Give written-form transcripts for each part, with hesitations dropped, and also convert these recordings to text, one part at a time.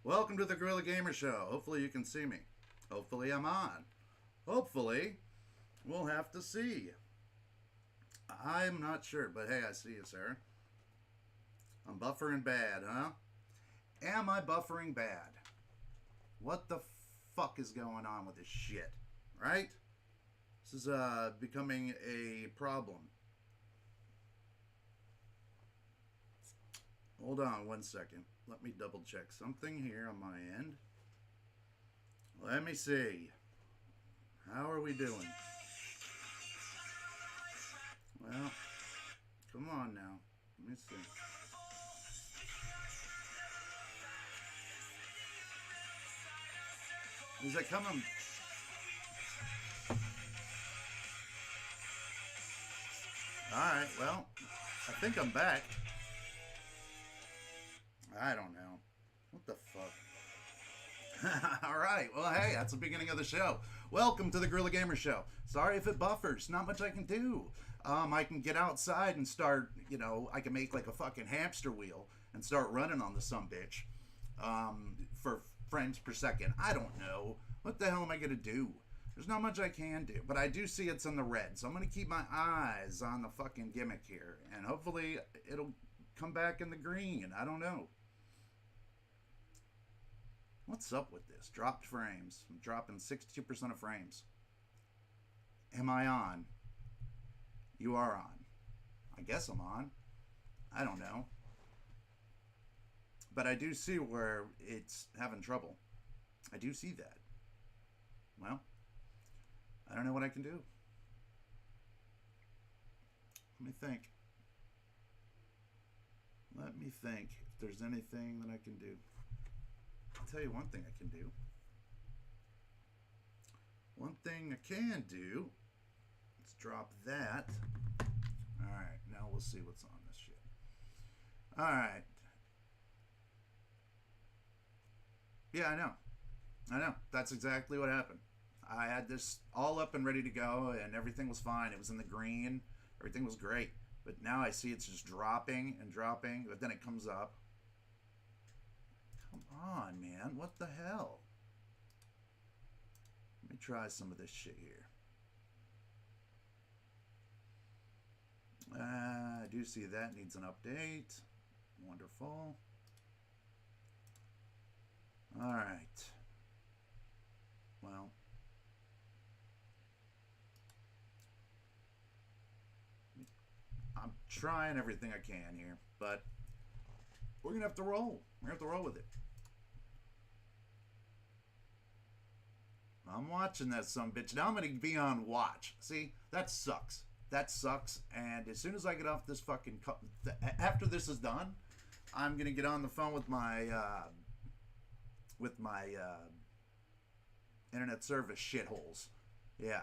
Welcome to the Guerrilla Gamer Show. Hopefully you can see me. Hopefully I'm on. Hopefully we'll have to see. I'm not sure, but hey, I see you, sir. I'm buffering bad, huh? Am I buffering bad? What the fuck is going on with this shit? Right? This is becoming a problem. Hold on one second. Let me double check something here on my end. Let me see. How are we doing? Well, come on now. Let me see. Is it coming? Alright, well, I think I'm back. I don't know. What the fuck? Alright, well, hey, that's the beginning of the show. Welcome to the Guerrilla Gamer Show. Sorry if it buffers. Not much I can do. I can get outside and start, I can make like a fucking hamster wheel and start running on the sumbitch for frames per second. I don't know. What the hell am I going to do? There's not much I can do, but I do see it's in the red, so I'm going to keep my eyes on the fucking gimmick here, and hopefully it'll come back in the green. I don't know. What's up with this? Dropped frames. I'm dropping 62% of frames. Am I on? You are on. I guess I'm on. I don't know. But I do see where it's having trouble. I do see that. Well, I don't know what I can do. Let me think. Let me think if there's anything that I can do. I'll tell you one thing I can do. One thing I can do. Let's drop that. Alright, now we'll see what's on this shit. Alright. Yeah, I know. I know. That's exactly what happened. I had this all up and ready to go, and everything was fine. It was in the green. Everything was great. But now I see it's just dropping and dropping, but then it comes up. Come on, man. What the hell? Let me try some of this shit here. I do see that needs an update. Wonderful. All right. Well. I'm trying everything I can here, but we're going to have to roll. We're going to have to roll with it. I'm watching that sumbitch. Now I'm going to be on watch. See, that sucks. That sucks. And as soon as I get off this fucking... after this is done, I'm going to get on the phone with my internet service shitholes. Yeah.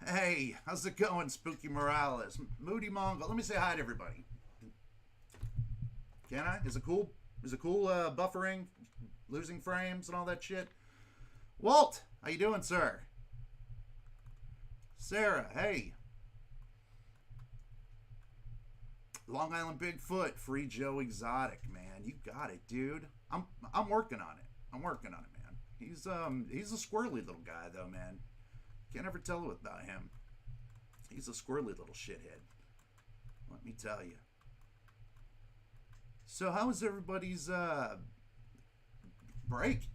Hey, how's it going, Spooky Morales? Moody Mongol. Let me say hi to everybody. Can I? Is it cool? Is it cool buffering, losing frames and all that shit? Walt, how you doing, sir? Sarah, hey. Long Island Bigfoot, Free Joe Exotic, man. You got it, dude. I'm working on it. I'm working on it, man. He's a squirrely little guy though, man. Can't ever tell about him. He's a squirrely little shithead. Let me tell you. So how was everybody's break?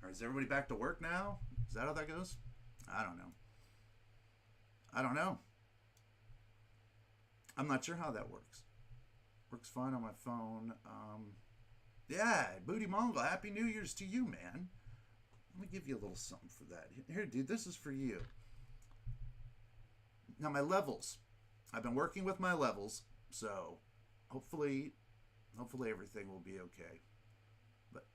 Or is everybody back to work now? Is that how that goes? I don't know. I don't know. I'm not sure how that works. Works fine on my phone. Yeah, Booty Mongol, Happy New Year's to you, man. Let me give you a little something for that. Here, dude, this is for you. Now, my levels. I've been working with my levels, so hopefully everything will be okay. But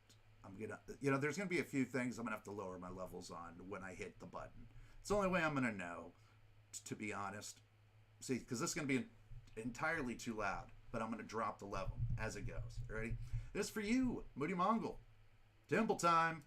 I'm gonna, there's gonna be a few things I'm gonna have to lower my levels on when I hit the button. It's the only way I'm gonna know, to be honest. See, because this is gonna be entirely too loud, but I'm gonna drop the level as it goes. Ready? This is for you, Moody Mongol. Temple time.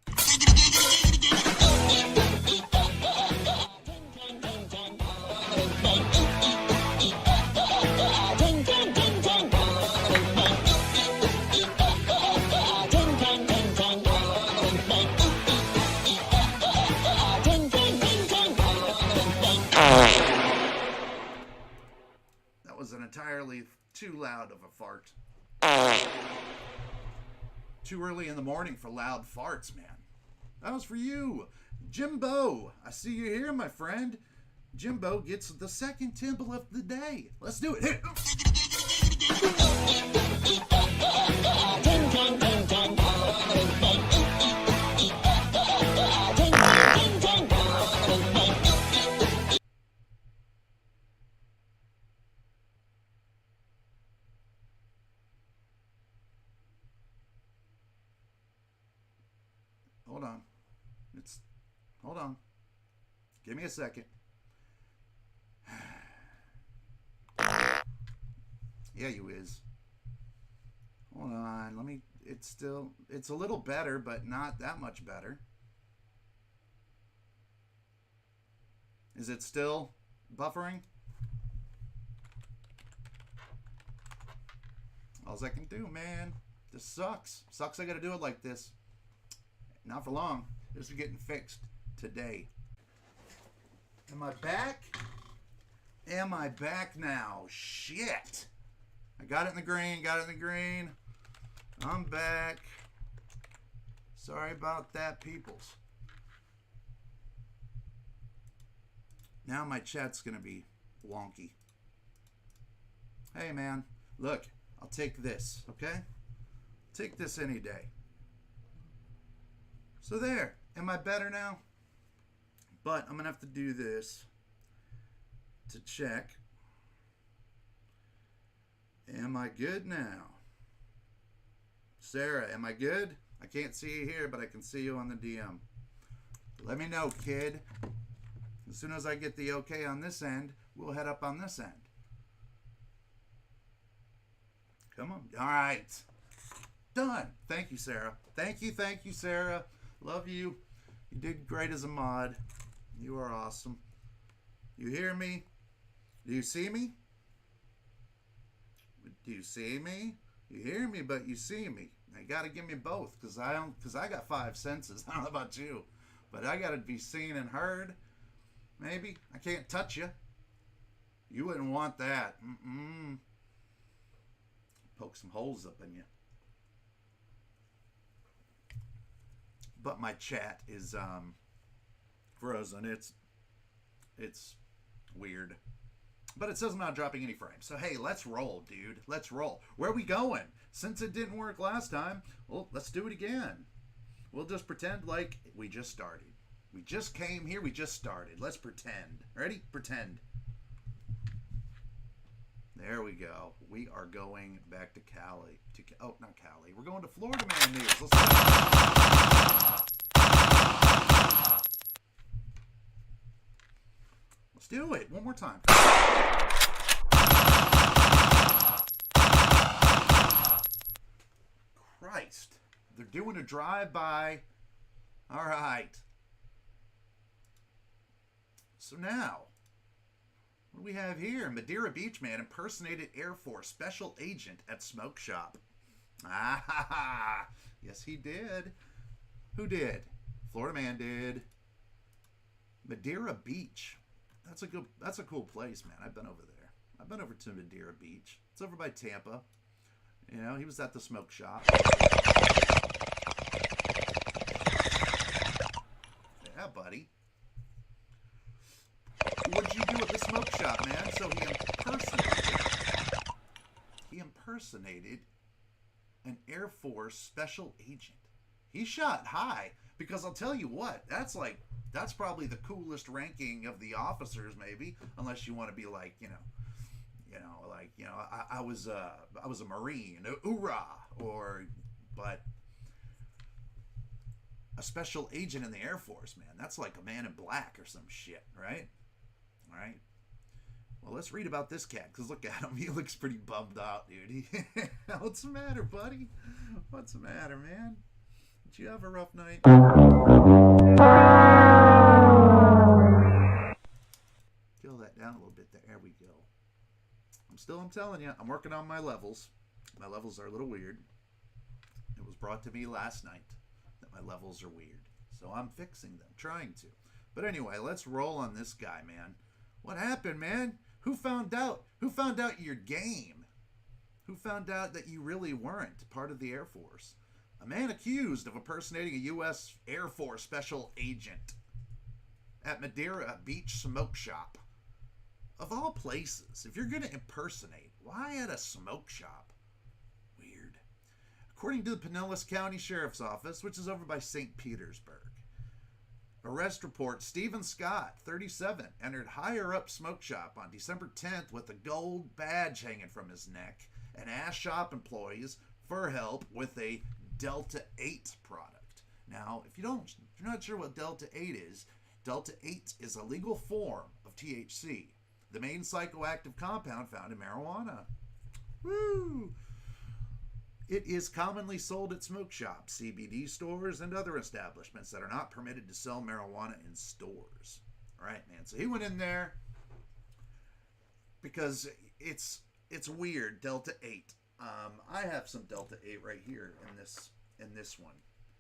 too loud of a fart. Too early in the morning for loud farts, man. That was for you. Jimbo, I see you here, my friend. Jimbo gets the second temple of the day. Let's do it. Here. Hold on. Hold on. Give me a second. Yeah, you is. Hold on. It's a little better, but not that much better. Is it still buffering? All I can do, man. This sucks. Sucks I gotta do it like this. Not for long. This is getting fixed today. Am I back? Am I back now? Shit. I got it in the green. I'm back. Sorry about that, peoples. Now my chat's gonna be wonky. Hey, man. Look, I'll take this, okay? Take this any day. So there. Am I better now? But I'm going to have to do this to check. Am I good now? Sarah, am I good? I can't see you here, but I can see you on the DM. Let me know, kid. As soon as I get the okay on this end, we'll head up on this end. Come on. All right. Done. Thank you, Sarah. Thank you, Sarah. Love you. You did great as a mod. You are awesome. You hear me? Do you see me? Do you see me? You hear me, but you see me. Now you gotta give me both, cause I got 5 senses. I don't know about you, but I gotta be seen and heard. Maybe I can't touch you. You wouldn't want that. Poke some holes up in you. But my chat is frozen. It's weird. But it says I'm not dropping any frames. So hey, let's roll, dude. Let's roll. Where are we going? Since it didn't work last time, well, let's do it again. We'll just pretend like we just started. We just came here, we just started. Let's pretend. Ready? Pretend. There we go. We are going back to Cali. Oh, not Cali. We're going to Florida Man News. Let's go. Let's do it. One more time. Christ. They're doing a drive-by. All right. So now, what do we have here? Madeira Beach man impersonated Air Force special agent at smoke shop. Ah, yes he did. Who did? Florida man did. Madeira Beach. That's a cool place, man. I've been over there. I've been over to Madeira Beach. It's over by Tampa. You know, he was at the smoke shop. Yeah, buddy. What'd you do at the smoke shop, man? So he impersonated an Air Force special agent. He shot high, because I'll tell you what, that's probably the coolest ranking of the officers, maybe, unless you want to be like, I was a Marine, hoorah, but a special agent in the Air Force, man, that's like a man in black or some shit, right? All right. Well, let's read about this cat, because look at him. He looks pretty bummed out, dude. What's the matter, buddy? What's the matter, man? Did you have a rough night? Kill that down a little bit. There we go. I'm telling you, I'm working on my levels. My levels are a little weird. It was brought to me last night that my levels are weird. So I'm fixing them, trying to. But anyway, let's roll on this guy, man. What happened, man? Who found out? Who found out your game? Who found out that you really weren't part of the Air Force? A man accused of impersonating a U.S. Air Force special agent at Madeira Beach Smoke Shop. Of all places, if you're going to impersonate, why at a smoke shop? Weird. According to the Pinellas County Sheriff's Office, which is over by St. Petersburg, arrest report, Stephen Scott, 37, entered higher up smoke shop on December 10th with a gold badge hanging from his neck and asked shop employees for help with a Delta 8 product. Now, if you're not sure what Delta 8 is, Delta 8 is a legal form of THC, the main psychoactive compound found in marijuana. Woo! It is commonly sold at smoke shops, CBD stores, and other establishments that are not permitted to sell marijuana in stores. All right, man. So he went in there because it's weird. Delta 8. I have some Delta 8 right here in this one,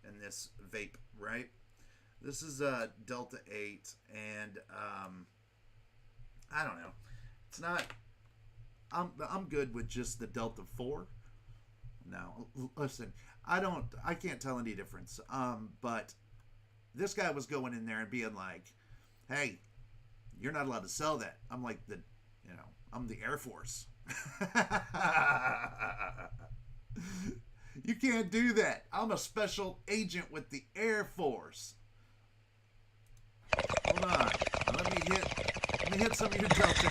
in this vape, right? This is Delta 8, and I don't know. It's not. I'm good with just the Delta 4. Now, listen, I can't tell any difference. But this guy was going in there and being like, "Hey, you're not allowed to sell that." I'm like, I'm the Air Force. You can't do that. I'm a special agent with the Air Force. Hold on. Let me hit some of your Delta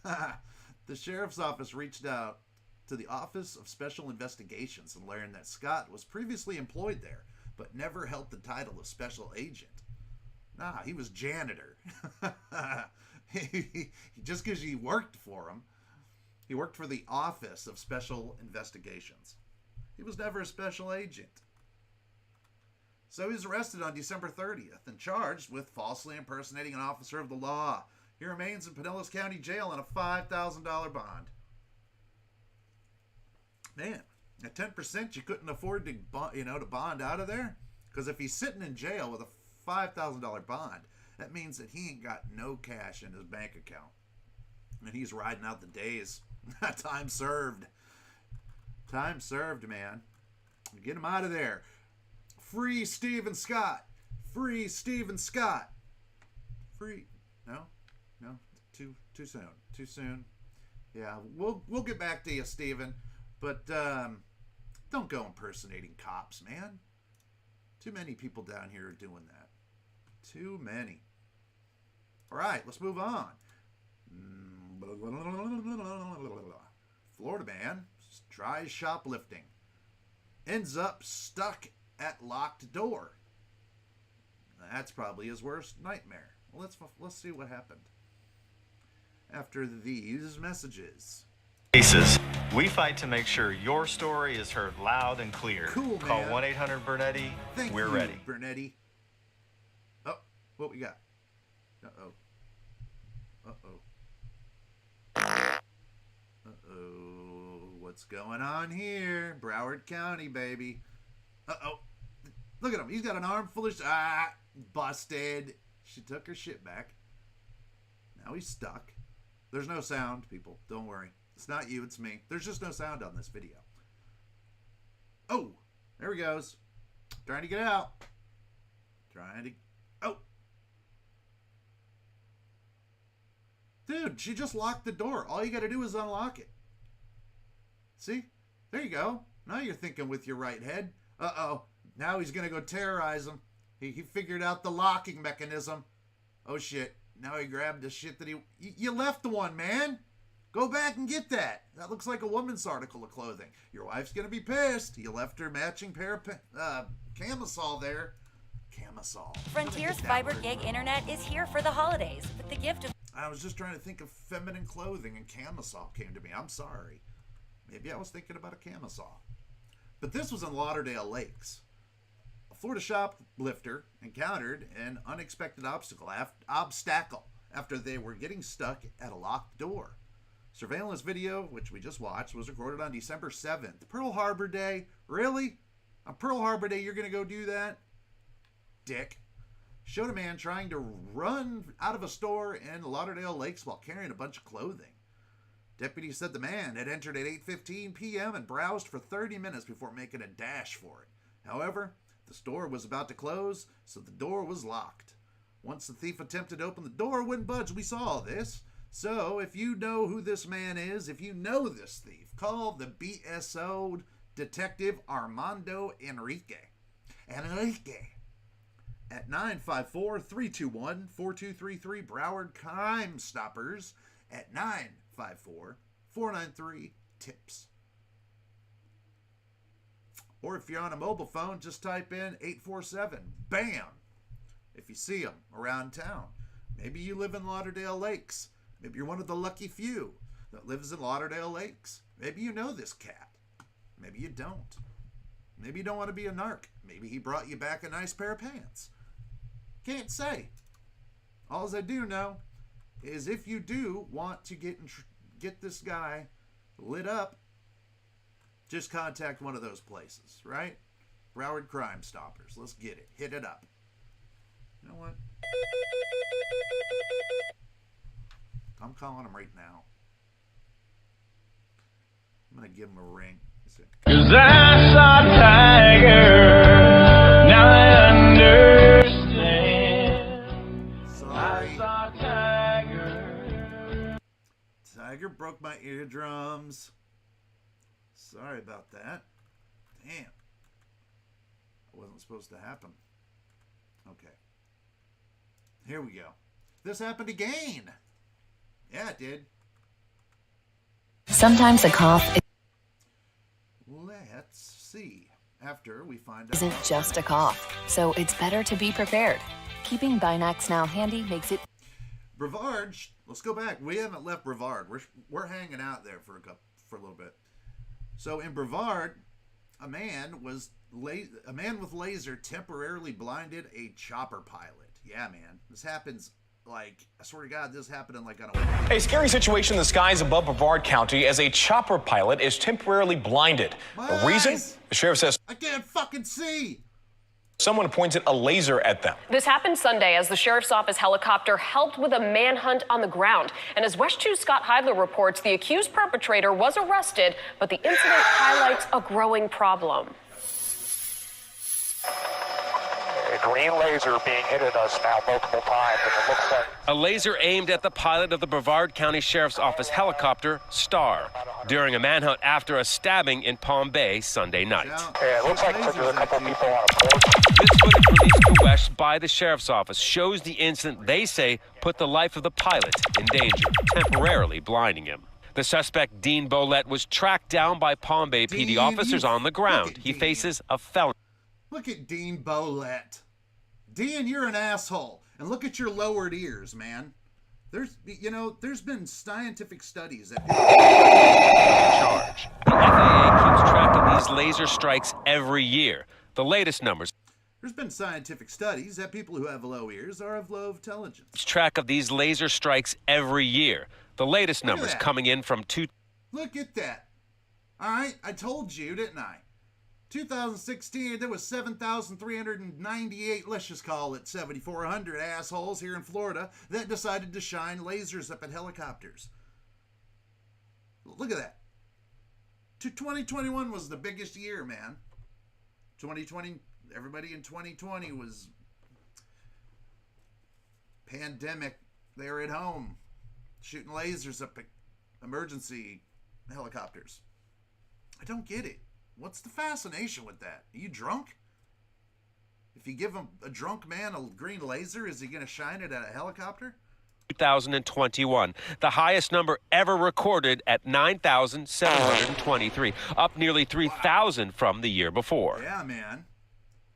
8. The sheriff's office reached out to the Office of Special Investigations and learned that Scott was previously employed there, but never held the title of special agent. Nah, he was janitor. Just because he worked for him, he worked for the Office of Special Investigations. He was never a special agent. So he was arrested on December 30th and charged with falsely impersonating an officer of the law. He remains in Pinellas County Jail on a $5,000 bond. Man, at 10%, you couldn't afford to, to bond out of there? Because if he's sitting in jail with a $5,000 bond, that means that he ain't got no cash in his bank account. And he's riding out the days. Time served. Time served, man. Get him out of there. Free Stephen Scott. Free Stephen Scott. Free. No. Too soon. Too soon. Yeah, we'll get back to you, Stephen. But don't go impersonating cops, man. Too many people down here are doing that. Too many. All right, let's move on. Florida man tries shoplifting. Ends up stuck at locked door. That's probably his worst nightmare. Well, let's see what happened. After these messages. Cases. We fight to make sure your story is heard loud and clear. Cool, man. Call 1-800-BURNETTI. We're ready. Bernetti. Oh, what we got? Uh-oh. What's going on here? Broward County, baby. Uh-oh. Look at him. He's got an arm full of... busted. She took her shit back. Now he's stuck. There's no sound, people. Don't worry. It's not you, it's me. There's just no sound on this video. Oh, there he goes. Trying to get out. Oh. Dude, she just locked the door. All you got to do is unlock it. See? There you go. Now you're thinking with your right head. Uh-oh. Now he's going to go terrorize him. He figured out the locking mechanism. Oh, shit. Now he grabbed the shit that You left the one, man. Go back and get that. That looks like a woman's article of clothing. Your wife's going to be pissed. You left her matching pair of camisole there. Camisole. Frontier's Fiber Gig Internet is here for the holidays with the gift of... I was just trying to think of feminine clothing and camisole came to me. I'm sorry. Maybe I was thinking about a camisole. But this was in Lauderdale Lakes. A Florida shoplifter encountered an unexpected obstacle after they were getting stuck at a locked door. Surveillance video, which we just watched, was recorded on December 7th. Pearl Harbor Day? Really? On Pearl Harbor Day, you're going to go do that? Dick. Showed a man trying to run out of a store in Lauderdale Lakes while carrying a bunch of clothing. Deputies said the man had entered at 8:15 p.m. and browsed for 30 minutes before making a dash for it. However, the store was about to close, so the door was locked. Once the thief attempted to open the door, it wouldn't budge. We saw all this. So if you know who this man is, if you know this thief, call the BSO Detective Armando Enrique at 954-321-4233. Broward Crime Stoppers at 954-493-TIPS. Or if you're on a mobile phone, just type in 847. Bam! If you see them around town. Maybe you live in Lauderdale Lakes. Maybe you're one of the lucky few that lives in Lauderdale Lakes. Maybe you know this cat. Maybe you don't. Maybe you don't want to be a narc. Maybe he brought you back a nice pair of pants. Can't say. All I do know is if you do want to get this guy lit up, just contact one of those places, right? Broward Crime Stoppers. Let's get it. Hit it up. You know what? I'm calling him right now. I'm going to give him a ring. 'Cause I saw Tiger, now I understand. Sorry. I saw Tiger. Tiger broke my eardrums. Sorry about that. Damn. That wasn't supposed to happen. Okay. Here we go. This happened again. Yeah, it did. Sometimes a cough Let's see. After we find out. isn't just a cough, so it's better to be prepared. Keeping Binax Now handy makes it. Brevard. Let's go back. We haven't left Brevard. We're hanging out there for a little bit. So in Brevard, a man with laser temporarily blinded a chopper pilot. Yeah, man. This happens. I swear to God, this happened on a A scary situation in the skies above Brevard County as a chopper pilot is temporarily blinded. The reason? The sheriff says I can't fucking see. someone pointed a laser at them. This happened Sunday as the sheriff's office helicopter helped with a manhunt on the ground. And as West 2's Scott Heidler reports, the accused perpetrator was arrested, but the incident highlights a growing problem. A green laser being hit at us now multiple times, and it looks like A laser aimed at the pilot of the Brevard County Sheriff's Office helicopter, Star, during a manhunt after a stabbing in Palm Bay Sunday night. yeah, it looks like there's a couple people on a porch. This footage released to West by the Sheriff's Office shows the incident they say put the life of the pilot in danger, temporarily blinding him. The suspect, Dean Bolette, was tracked down by Palm Bay PD officers on the ground. He faces a felony. Look at Dean Bolette. Dean, you're an asshole. And look at your lowered ears, man. There's been scientific studies that Charge. The FAA keeps track of these laser strikes every year. The latest numbers. There's been scientific studies that people who have low ears are of low intelligence. Track of these laser strikes every year. The latest Look at numbers that. coming in from Look at that. All right, I told you, didn't I? 2016, there was 7,398, let's just call it 7,400 assholes here in Florida that decided to shine lasers up at helicopters. Look at that. 2021 was the biggest year, man. 2020, everybody in 2020 was pandemic. They were at home shooting lasers up at emergency helicopters. I don't get it. What's the fascination with that? Are you drunk? If you give a drunk man a green laser, is he going to shine it at a helicopter? 2021, the highest number ever recorded at 9,723, up nearly 3,000 from the year before. Yeah, man.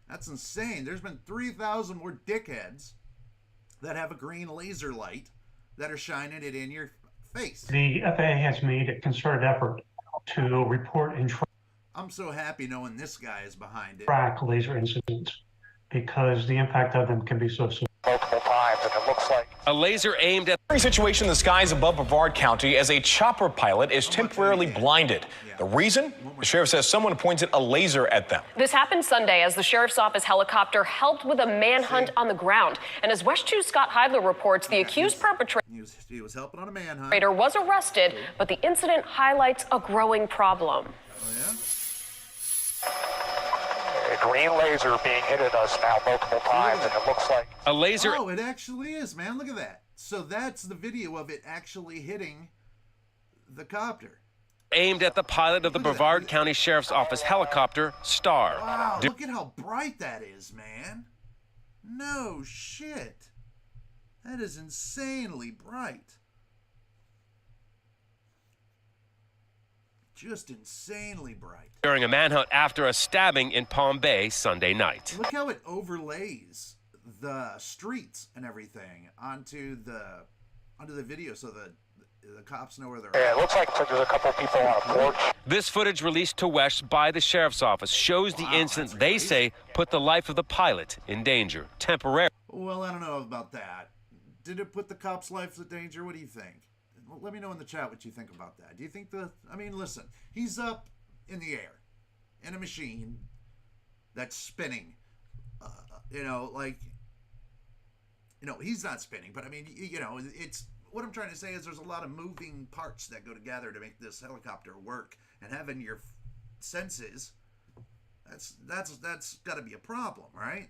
That's insane. There's been 3,000 more dickheads that have a green laser light that are shining it in your face. The FAA has made a concerted effort to report and I'm so happy knowing this guy is behind it. track laser incidents because the impact of them can be so severe. Multiple times, and it looks like A laser aimed at Scary situation in the skies above Brevard County as a chopper pilot is temporarily blinded. The reason? The sheriff says someone pointed a laser at them. This happened Sunday as the sheriff's office helicopter helped with a manhunt on the ground. And as West 2's Scott Heidler reports, the accused perpetrator He was helping on a manhunt. Operator was arrested, but the incident highlights a growing problem. Oh, yeah? A green laser being hit at us now multiple times, and it looks like A laser. Oh, it actually is, man. Look at that. So that's the video of it actually hitting the copter. Aimed at the pilot of the Brevard County Sheriff's Office helicopter, Star. Wow, look at how bright that is, man. No shit. That is insanely bright. Just insanely bright. During a manhunt after a stabbing in Palm Bay Sunday night. Look how it overlays the streets and everything onto the video so the cops know where they're yeah, at. it looks like there's a couple people on a porch. This footage released to West by the Sheriff's Office shows the incident they say put the life of the pilot in danger temporarily. Well, I don't know about that. Did it put the cops' lives in danger? What do you think? Well, let me know in the chat what you think about that. Do you think listen, he's up in the air in a machine that's spinning. He's not spinning, but I mean, it's what I'm trying to say is there's a lot of moving parts that go together to make this helicopter work, and having your senses, that's got to be a problem, right?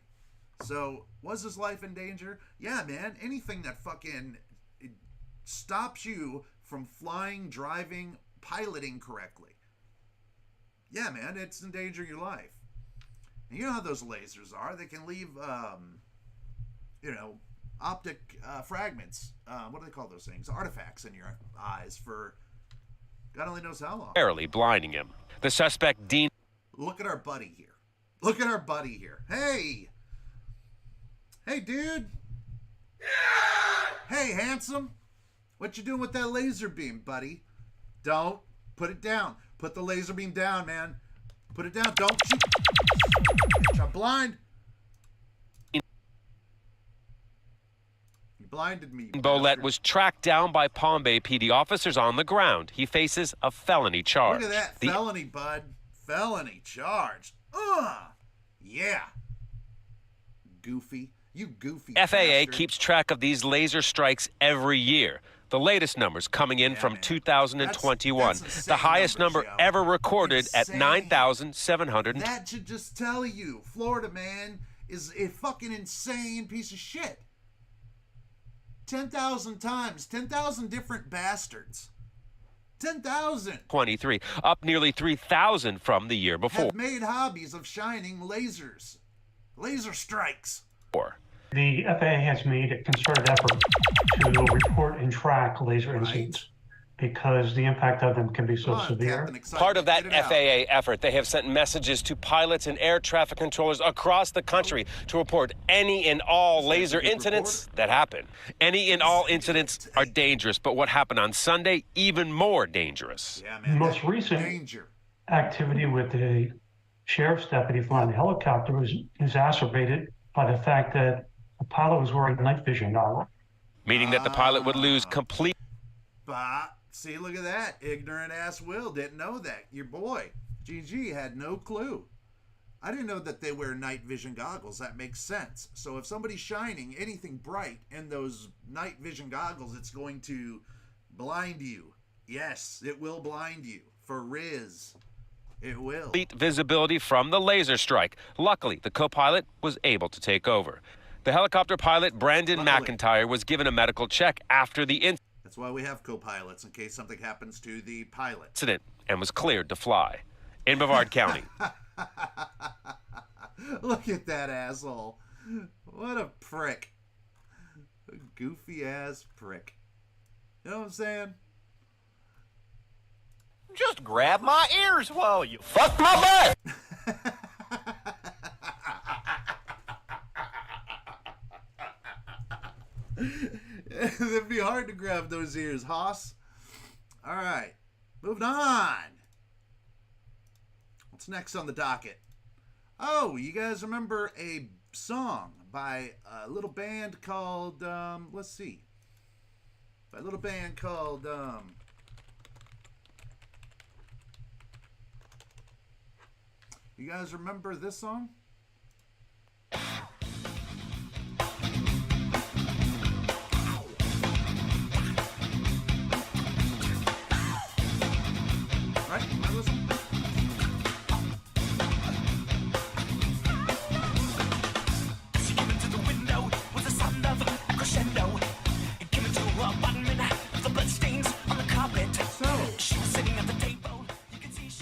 So, was his life in danger? Yeah, man. Anything that fucking stops you from flying, driving, piloting correctly. Yeah, man, it's endangering your life. And you know how those lasers are. They can leave, optic fragments. What do they call those things? Artifacts in your eyes for God only knows how long. Barely blinding him. The suspect, Dean. Look at our buddy here. Look at our buddy here. Hey! Hey, dude! Hey, handsome! What you doing with that laser beam, buddy? Don't. Put it down. Put the laser beam down, man. Put it down. Don't shoot. I'm blind. You blinded me. Bolett was tracked down by Palm Bay PD officers on the ground. He faces a felony charge. Look at that. Felony, bud. Felony charge. Yeah. Goofy. You goofy FAA bastard. keeps track of these laser strikes every year. The latest numbers coming in from 2021. That's the highest numbers, number Joe. ever recorded at Insane. 9,700. That should just tell you, Florida, man, is a fucking insane piece of shit. 10,000 times. 10,000 different bastards. 10,000. 23, up nearly 3,000 from the year before. Have made hobbies of shining lasers. Laser strikes. The FAA has made a concerted effort to report and track laser incidents because the impact of them can be so severe. Part of that FAA effort, they have sent messages to pilots and air traffic controllers across the country to report any and all laser incidents that happen. Any and all incidents are dangerous, but what happened on Sunday, even more dangerous. Yeah, The man. most recent activity with the sheriff's deputy flying the helicopter was exacerbated by the fact that the pilot was wearing night vision goggles. Meaning that the pilot would lose complete. See, look at that. Ignorant ass Will didn't know that. Your boy, GG, had no clue. I didn't know that they wear night vision goggles. That makes sense. So if somebody's shining anything bright in those night vision goggles, it's going to blind you. Yes, it will blind you. For Riz. It will. Complete visibility from the laser strike. Luckily, the co-pilot was able to take over. The helicopter pilot, Brandon McIntyre, was given a medical check after the incident. That's why we have co-pilots, in case something happens to the pilot. And was cleared to fly. In Brevard County. Look at that asshole. What a prick. A goofy ass prick. You know what I'm saying? Just grab my ears while you fuck my butt. It'd be hard to grab those ears, Hoss. All right, moving on. What's next on the docket? Oh, you guys remember a song by a little band called, let's see. By a little band called, you guys remember this song? Right? Am I listening?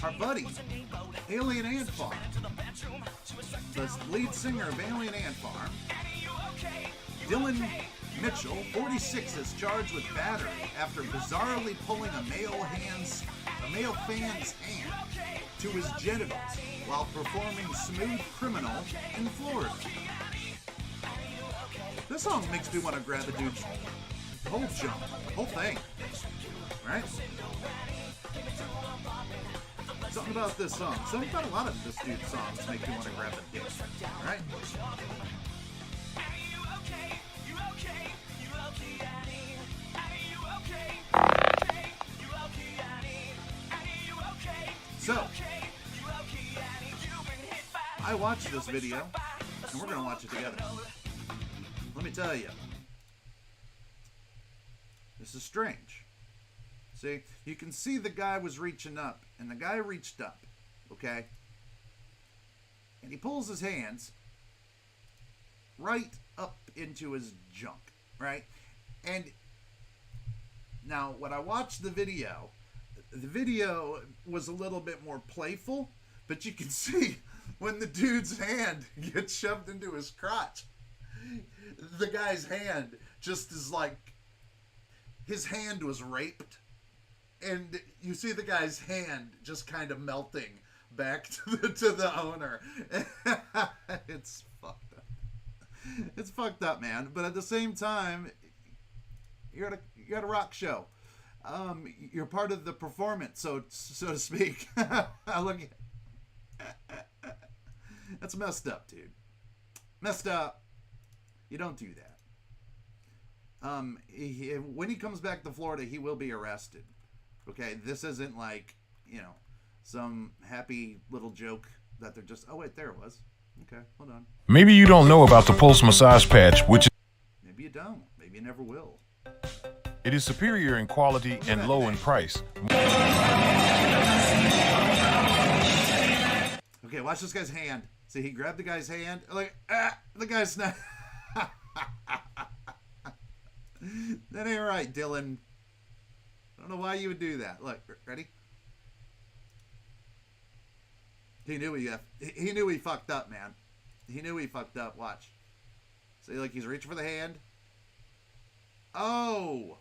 Our buddy, Alien Ant Farm, the lead singer of Alien Ant Farm, Dylan Mitchell, 46, is charged with battery after bizarrely pulling a male fan's hand to his genitals while performing Smooth Criminal in Florida. This song makes me want to grab a dude's whole jump, whole thing, right? Something about this song. Something about a lot of this dude's songs make me want to grab a dick. Alright? So, I watched this video, and we're going to watch it together. Let me tell you, this is strange. See, you can see the guy was reaching up, and the guy reached up, okay? And he pulls his hands right up into his junk, right? And now, when I watched the video was a little bit more playful, but you can see when the dude's hand gets shoved into his crotch, the guy's hand just is like, his hand was raped. And you see the guy's hand just kind of melting back to the owner. It's fucked up. It's fucked up, man. But at the same time, you're at a rock show. You're part of the performance, so to speak. Look, that's messed up, dude. Messed up. You don't do that. When he comes back to Florida, he will be arrested. Okay, this isn't like, some happy little joke that they're just, oh wait, there it was. Okay, hold on. Maybe you don't know about the Pulse Massage Patch, which Maybe you don't. Maybe you never will. it is superior in quality and low in price. Okay, watch this guy's hand. See, he grabbed the guy's hand. Like, the guy's not. That ain't right, Dylan. I don't know why you would do that. Look, ready? He knew he fucked up, man. He knew he fucked up. Watch. See, like he's reaching for the hand. Oh.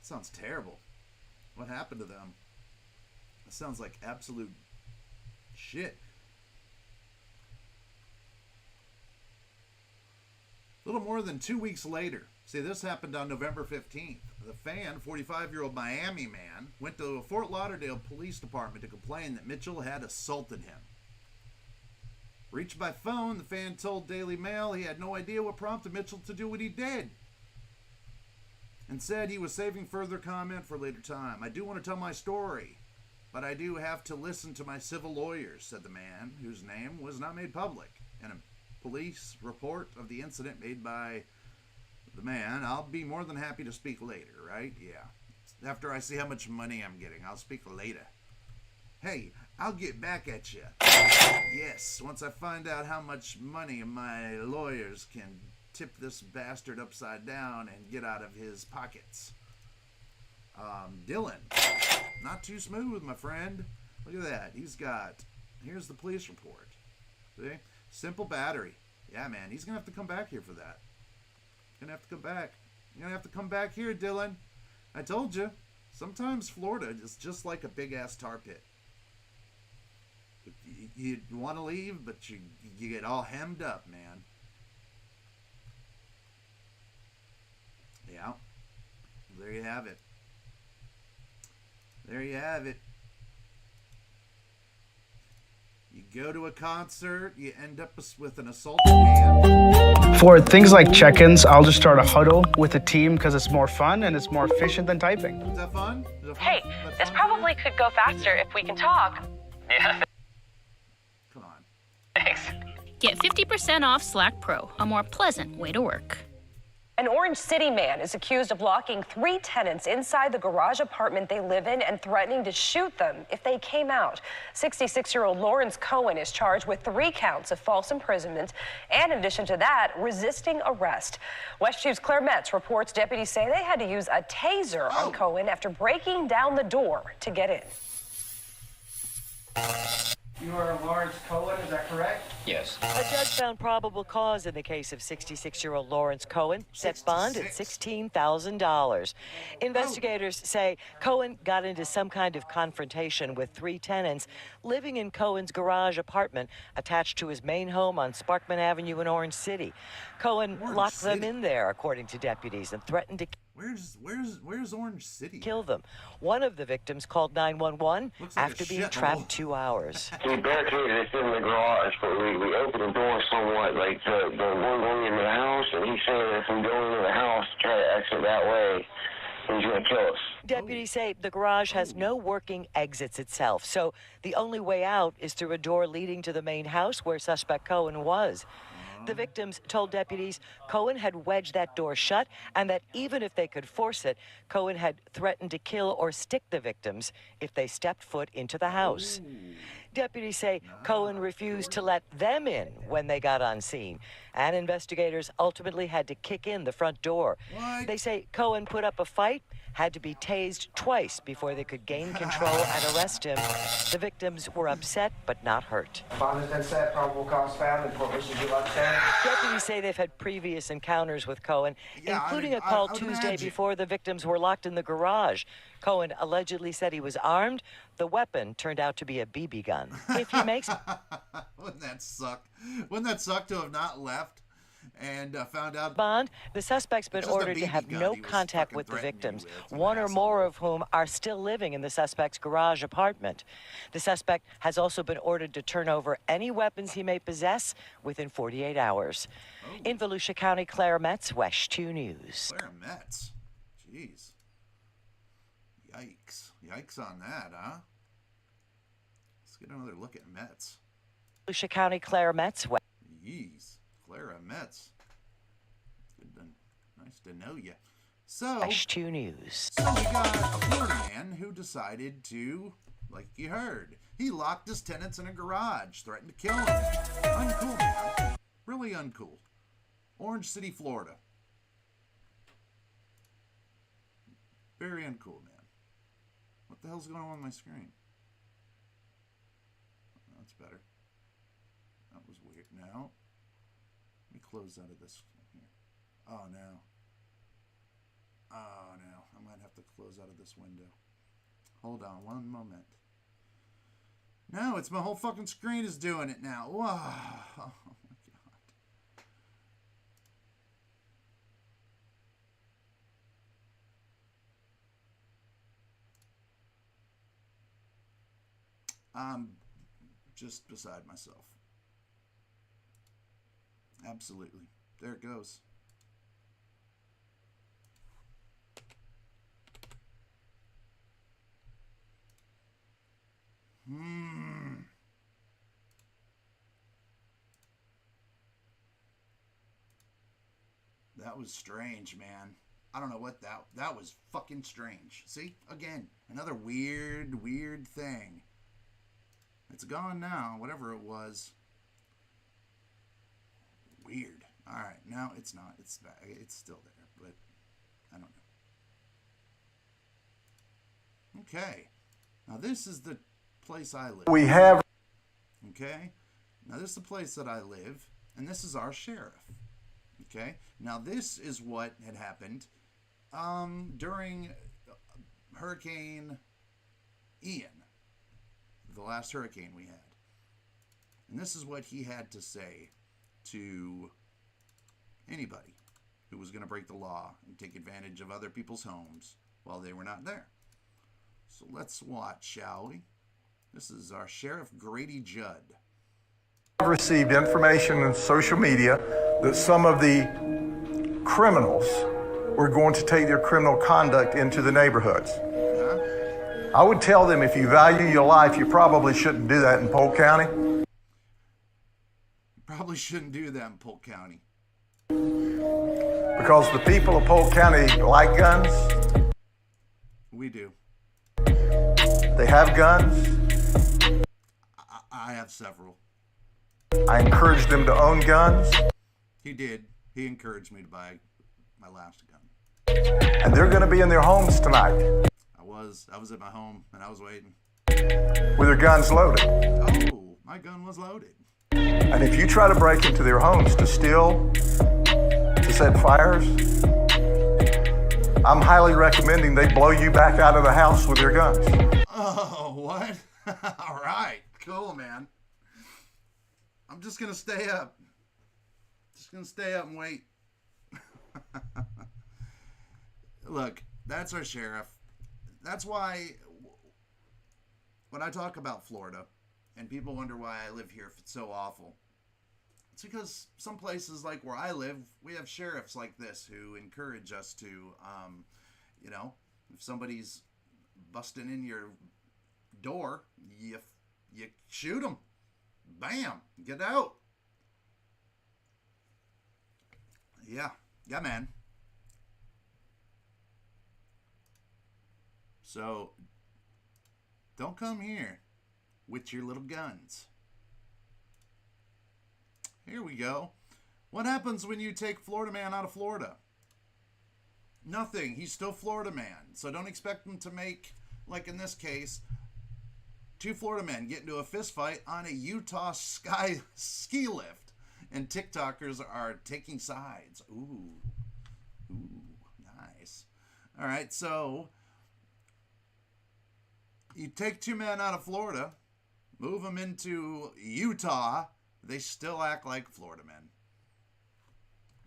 Sounds terrible. What happened to them? That sounds like absolute shit. A little more than 2 weeks later. See, this happened on November 15th. The fan, 45-year-old Miami man, went to a Fort Lauderdale police department to complain that Mitchell had assaulted him. Reached by phone, the fan told Daily Mail he had no idea what prompted Mitchell to do what he did, and said he was saving further comment for later time. I do want to tell my story, but I do have to listen to my civil lawyers, said the man, whose name was not made public. In a police report of the incident made by the man, I'll be more than happy to speak later, right? Yeah. After I see how much money I'm getting, I'll speak later. Hey, I'll get back at you. Yes, once I find out how much money my lawyers can tip this bastard upside down and get out of his pockets. Dylan, not too smooth, my friend. Look at that. Here's the police report. See? Simple battery. Yeah, man, he's gonna have to come back here for that. You're gonna have to come back here, Dylan. I told you. Sometimes Florida is just like a big ass tar pit. You want to leave, but you get all hemmed up, man. Yeah. There you have it. There you have it. You go to a concert, you end up with an assaulted man. For things like check-ins, I'll just start a huddle with a team because it's more fun and it's more efficient than typing. Is that fun? Hey, this probably could go faster if we can talk. Yeah. Come on. Thanks. Get 50% off Slack Pro, a more pleasant way to work. An Orange City man is accused of locking 3 tenants inside the garage apartment they live in and threatening to shoot them if they came out. 66-year-old Lawrence Cohen is charged with 3 counts of false imprisonment and, in addition to that, resisting arrest. West 2's Claire Metz reports deputies say they had to use a taser on Cohen after breaking down the door to get in. You are Lawrence Cohen, is that correct? Yes. A judge found probable cause in the case of 66-year-old Lawrence Cohen, set bond at $16,000. Investigators say Cohen got into some kind of confrontation with 3 tenants living in Cohen's garage apartment attached to his main home on Sparkman Avenue in Orange City. Cohen locked them in there, according to deputies, and threatened to Where's Orange City? kill them. One of the victims called 911 after being trapped 2 hours. We barricaded us in the garage, but we opened the door somewhat, like the one going into the house, and he said if we go into the house, try to exit that way, he's going to kill us. Deputies say the garage has no working exits itself, so the only way out is through a door leading to the main house where suspect Cohen was. The victims told deputies Cohen had wedged that door shut and that even if they could force it, Cohen had threatened to kill or stick the victims if they stepped foot into the house. Deputies say Cohen refused to let them in when they got on scene, and investigators ultimately had to kick in the front door. They say Cohen put up a fight, had to be tased twice before they could gain control and arrest him. The victims were upset but not hurt. Bond has been set, probable cause found, and permission to let down. Deputies say they've had previous encounters with Cohen, including a call Tuesday before the victims were locked in the garage. Cohen allegedly said he was armed. The weapon turned out to be a BB gun. If he makes Wouldn't that suck? Wouldn't that suck to have not left and found out? Bond, the suspect's been ordered to have no contact with the victims, one or more of whom are still living in the suspect's garage apartment. The suspect has also been ordered to turn over any weapons he may possess within 48 hours. In Volusia County, Claire Metz, West 2 News. Claire Metz? Jeez. Yikes. Yikes on that, huh? Let's get another look at Metz. Volusia County, Claire Metz. Jeez. Clara Metz. Nice to know you. So, West 2 News. So we got a Florida man who decided to, like you heard, he locked his tenants in a garage, threatened to kill them. Uncool, man. Really uncool. Orange City, Florida. Very uncool, man. What the hell's going on my screen? Oh, that's better. That was weird. Now, let me close out of this here. Oh, no. Oh, no. I might have to close out of this window. Hold on one moment. No, it's my whole fucking screen is doing it now. Wow. Oh, my God. I'm just beside myself. Absolutely. There it goes. That was strange, man. I don't know what that was fucking strange. See? Again, another weird thing. It's gone now, whatever it was. Weird. All right, now it's not. It's back. It's still there, but I don't know. Okay. Now this is the place I live. We have. Okay. Now this is the place that I live, and this is our sheriff. Okay. Now this is what had happened during Hurricane Ian, the last hurricane we had. And this is what he had to say to anybody who was going to break the law and take advantage of other people's homes while they were not there. So let's watch, shall we? This is our Sheriff Grady Judd. I've received information on social media that some of the criminals were going to take their criminal conduct into the neighborhoods. I would tell them, if you value your life, you probably shouldn't do that in Polk County. You probably shouldn't do that in Polk County. Because the people of Polk County like guns. We do. They have guns. I have several. I encouraged them to own guns. He did. He encouraged me to buy my last gun. And they're going to be in their homes tonight. I was at my home and I was waiting. With their guns loaded. Oh, my gun was loaded. And if you try to break into their homes to steal, to set fires, I'm highly recommending they blow you back out of the house with your guns. Oh, what? All right. Cool, man. I'm just going to stay up. Just going to stay up and wait. Look, that's our sheriff. That's why when I talk about Florida and people wonder why I live here if it's so awful, it's because some places like where I live, we have sheriffs like this who encourage us to, you know, if somebody's busting in your door, you shoot them. Bam, get out. Yeah, man. So, don't come here with your little guns. Here we go. What happens when you take Florida man out of Florida? Nothing. He's still Florida man. So don't expect him to make, like in this case, two Florida men get into a fist fight on a Utah ski lift. And TikTokers are taking sides. Ooh, nice. All right, so you take two men out of Florida, move them into Utah, they still act like Florida men.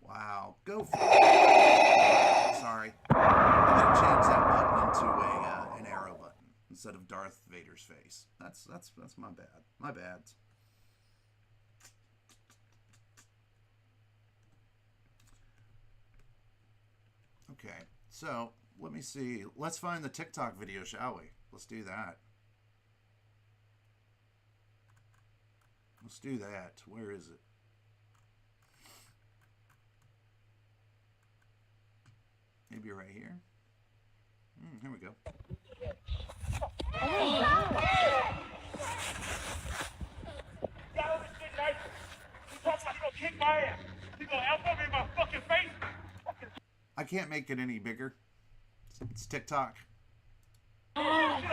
Wow, go Florida. Sorry. I'm going to change that button into an arrow button instead of Darth Vader's face. That's my bad. My bad. Okay, so let me see. Let's find the TikTok video, shall we? Let's do that. Let's do that. Where is it? Maybe right here. Here we go. I can't make it any bigger. It's TikTok. Hey!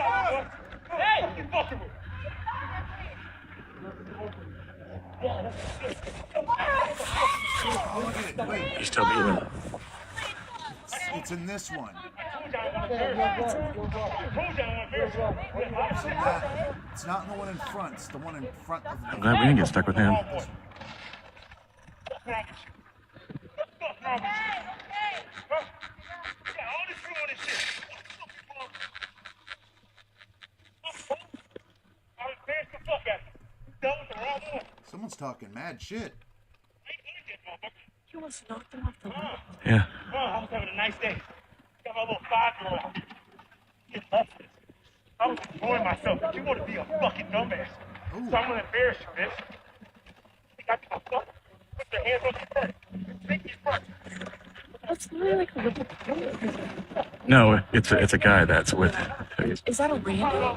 He's still beating. It's in this one. It's not in the one in front. It's the one in front of the. I'm glad we didn't get stuck with him. Someone's talking mad shit. You almost knocked him off the wall. Yeah. I was having a nice day. Got my little 5-year-old. I was enjoying myself, but you want to be a fucking dumbass. Ooh. So I'm going to embarrass you, bitch. Put your hands on your butt. Take your butt. That's literally like a little boy. No, it's a guy that's with. Is that a random?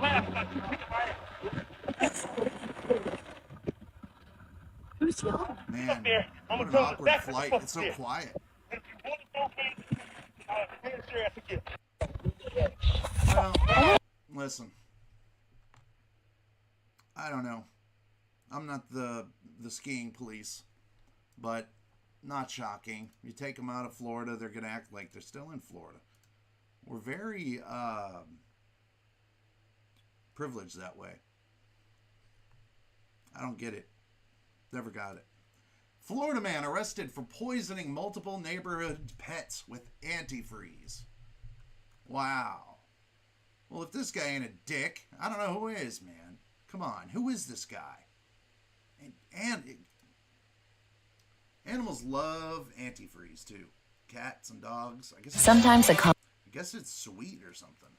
Who's yelling? Man, what an awkward flight. It's so quiet. Well, listen. I don't know. I'm not the skiing police, but not shocking. You take them out of Florida, they're going to act like they're still in Florida. We're very privileged that way. I don't get it. Never got it. Florida man arrested for poisoning multiple neighborhood pets with antifreeze. Wow. Well, if this guy ain't a dick, I don't know who is, man. Come on, who is this guy? And Animals love antifreeze too. Cats and dogs. I guess. Sometimes I guess it's sweet or something.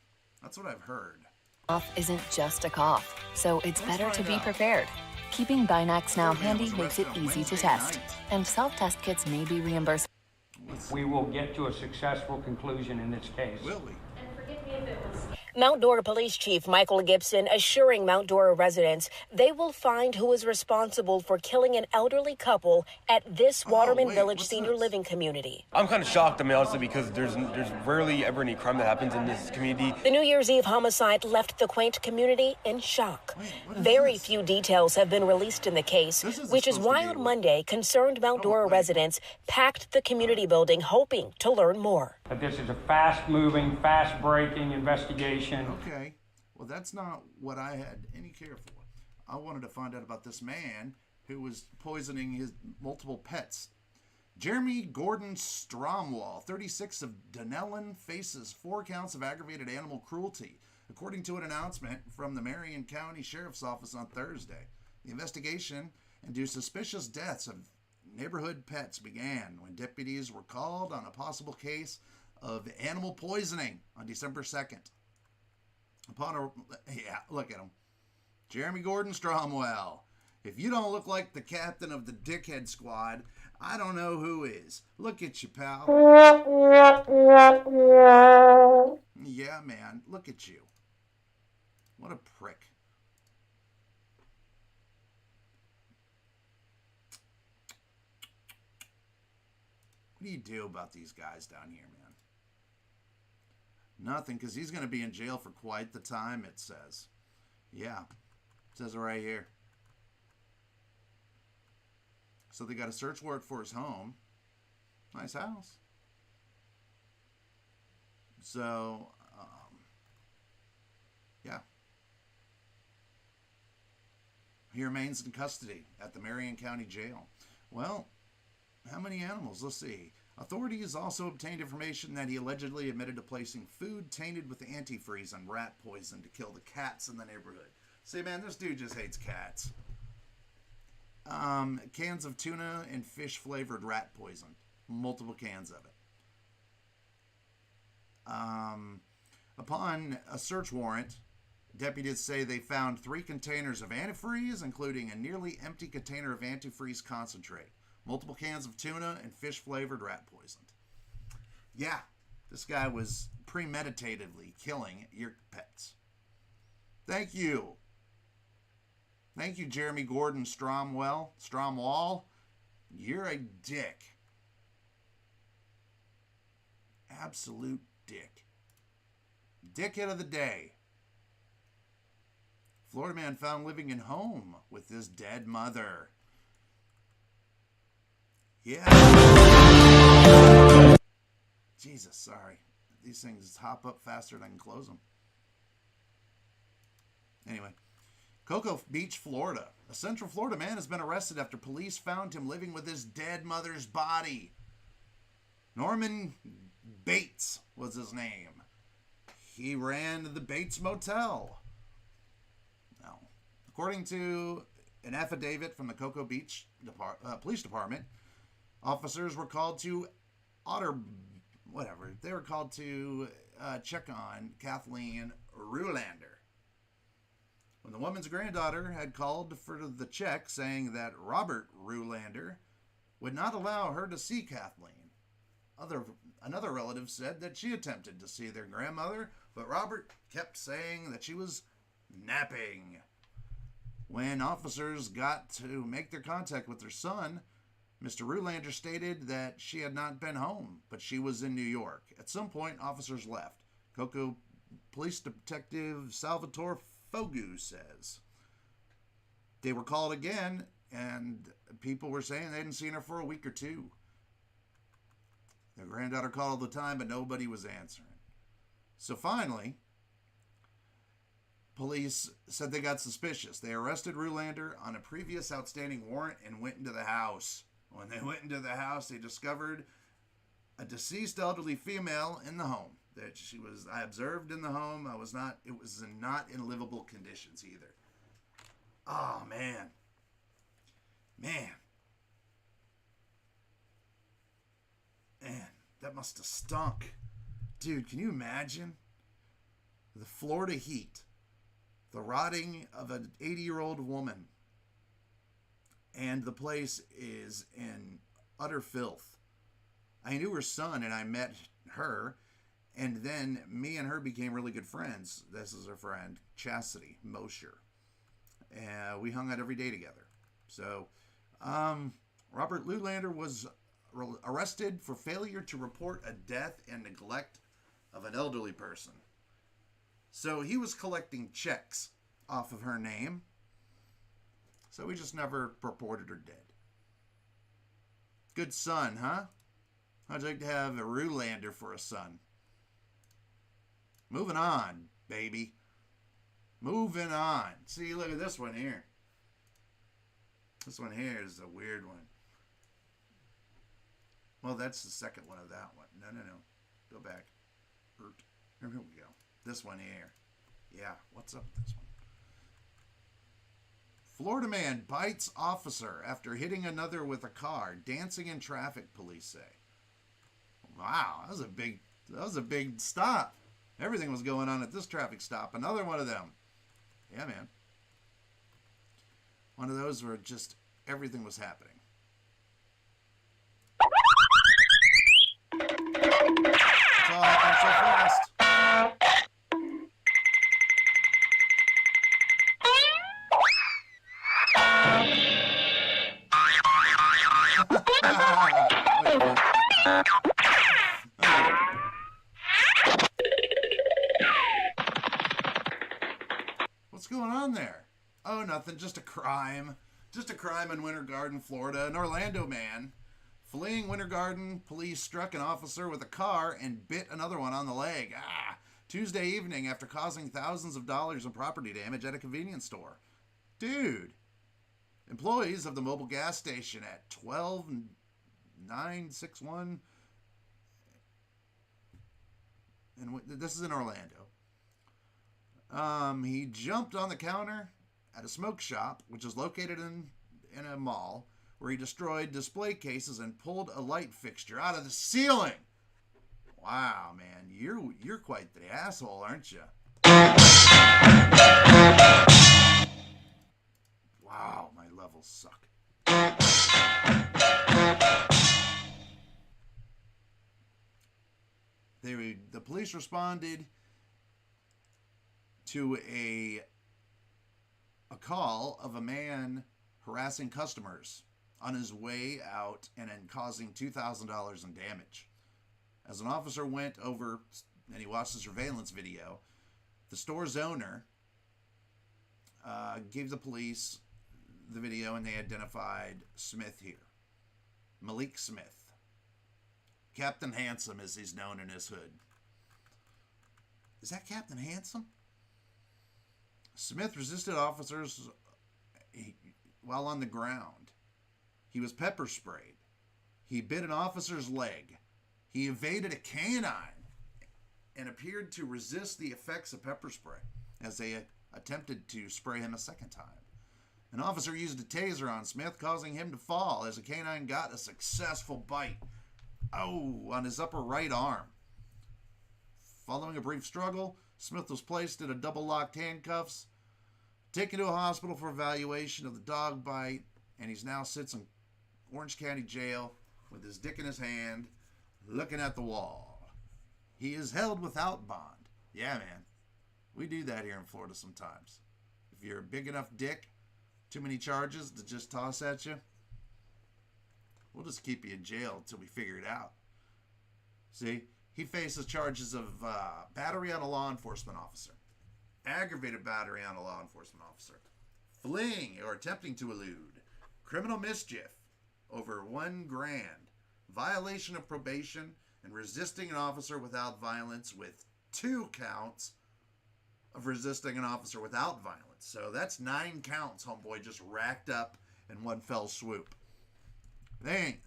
That's what I've heard. cough isn't just a cough, so it's better to be prepared. Keeping Binax Now handy makes it easy to test, and self-test kits may be reimbursed. We will get to a successful conclusion in this case. Will we? Mount Dora Police Chief Michael Gibson assuring Mount Dora residents they will find who is responsible for killing an elderly couple at this Waterman Village senior living community. I'm kind of shocked, I mean, honestly, because there's rarely ever any crime that happens in this community. The New Year's Eve homicide left the quaint community in shock. Very few details have been released in the case, which is why on Monday, concerned Mount Dora residents packed the community building hoping to learn more. But this is a fast-moving, fast-breaking investigation. Okay, well, that's not what I had any care for. I wanted to find out about this man who was poisoning his multiple pets. Jeremy Gordon Stromwall, 36 of Dunellen, faces 4 counts of aggravated animal cruelty, according to an announcement from the Marion County Sheriff's Office on Thursday. The investigation into suspicious deaths of neighborhood pets began when deputies were called on a possible case of animal poisoning on December 2nd. Look at him. Jeremy Gordon Stromwell. If you don't look like the captain of the Dickhead Squad, I don't know who is. Look at you, pal. Yeah, man. Look at you. What a prick. What do you do about these guys down here, man? Nothing, because he's going to be in jail for quite the time, it says. Yeah, it says it right here. So they got a search warrant for his home. Nice house. So, yeah. He remains in custody at the Marion County Jail. Well, how many animals? Let's see. Authorities also obtained information that he allegedly admitted to placing food tainted with antifreeze and rat poison to kill the cats in the neighborhood. See, man, this dude just hates cats. Cans of tuna and fish flavored rat poison. Multiple cans of it. Upon a search warrant, deputies say they found 3 containers of antifreeze, including a nearly empty container of antifreeze concentrate. Multiple cans of tuna and fish-flavored rat poisoned. Yeah, this guy was premeditatively killing your pets. Thank you. Thank you, Jeremy Gordon Stromwall. You're a dick. Absolute dick. Dickhead of the day. Florida man found living in home with his dead mother. Yeah. Jesus, sorry. These things hop up faster than I can close them. Anyway. Cocoa Beach, Florida. A Central Florida man has been arrested after police found him living with his dead mother's body. Norman Bates was his name. He ran the Bates Motel. Now, according to an affidavit from the Cocoa Beach Police Department, officers were called to They were called to check on Kathleen Rulander. When the woman's granddaughter had called for the check, saying that Robert Rulander would not allow her to see Kathleen. Another relative said that she attempted to see their grandmother, but Robert kept saying that she was napping. When officers got to make their contact with their son, Mr. Rulander stated that she had not been home, but she was in New York. At some point, officers left. Cocoa Police Detective Salvatore Fogu says they were called again, and people were saying they hadn't seen her for a week or 2. Their granddaughter called all the time, but nobody was answering. So finally, police said they got suspicious. They arrested Rulander on a previous outstanding warrant and went into the house. When they went into the house, they discovered a deceased elderly female in the home. That I observed in the home. It was not in livable conditions either. Oh, man. That must have stunk. Dude, can you imagine? The Florida heat. The rotting of an 80-year-old woman. And the place is in utter filth. I knew her son and I met her. And then me and her became really good friends. This is her friend, Chastity Mosher. And we hung out every day together. So, Robert Lulander was arrested for failure to report a death and neglect of an elderly person. So he was collecting checks off of her name. So he just never reported her dead. Good son, huh? How'd you like to have a Rulander for a son? Moving on, baby. Moving on. See, look at this one here. This one here is a weird one. Well, that's the second one of that one. No. Go back. Here we go. This one here. Yeah, what's up with this one? Florida man bites officer after hitting another with a car. Dancing in traffic, police say. Wow, that was a big stop. Everything was going on at this traffic stop. Another one of them. Yeah, man. One of those where just everything was happening. It's all happening so fast. What's going on there? Oh, nothing. Just a crime. Just a crime in Winter Garden, Florida. An Orlando man fleeing Winter Garden. Police struck an officer with a car and bit another one on the leg. Tuesday evening after causing thousands of dollars in property damage at a convenience store. Dude. Employees of the mobile gas station at 12961. And this is in Orlando. He jumped on the counter at a smoke shop, which is located in a mall, where he destroyed display cases and pulled a light fixture out of the ceiling. Wow, man, you're quite the asshole, aren't you? Wow, my levels suck. The police responded to a call of a man harassing customers on his way out and then causing $2,000 in damage. As an officer went over and he watched the surveillance video, the store's owner gave the police the video and they identified Smith here. Malik Smith. Captain Handsome, as he's known in his hood. Is that Captain Handsome? Smith resisted officers while on the ground. He was pepper sprayed. He bit an officer's leg. He evaded a canine and appeared to resist the effects of pepper spray as they attempted to spray him a second time. An officer used a taser on Smith, causing him to fall as a canine got a successful bite. On his upper right arm. Following a brief struggle, Smith was placed in a double-locked handcuffs, taken to a hospital for evaluation of the dog bite, and he's now sits in Orange County Jail with his dick in his hand, looking at the wall. He is held without bond. Yeah, man. We do that here in Florida sometimes. If you're a big enough dick, too many charges to just toss at you, we'll just keep you in jail until we figure it out. See, he faces charges of battery on a law enforcement officer, aggravated battery on a law enforcement officer, fleeing or attempting to elude, criminal mischief over $1 grand, violation of probation, and resisting an officer without violence, with 2 counts of resisting an officer without violence. So that's 9 counts, homeboy just racked up in one fell swoop. Hey,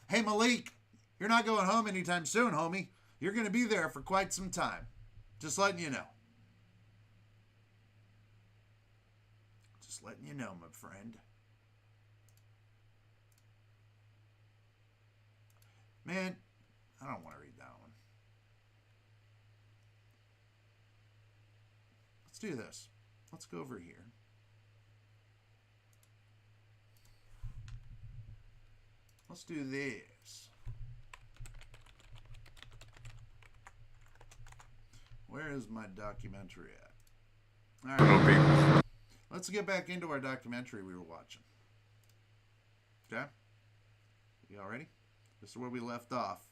Malik, you're not going home anytime soon, homie. You're going to be there for quite some time. Just letting you know. Just letting you know, my friend. Man, I don't want to read that one. Let's do this. Let's go over here. Let's do this. Where is my documentary at? All right. Let's get back into our documentary we were watching. Okay? You all ready? This is where we left off.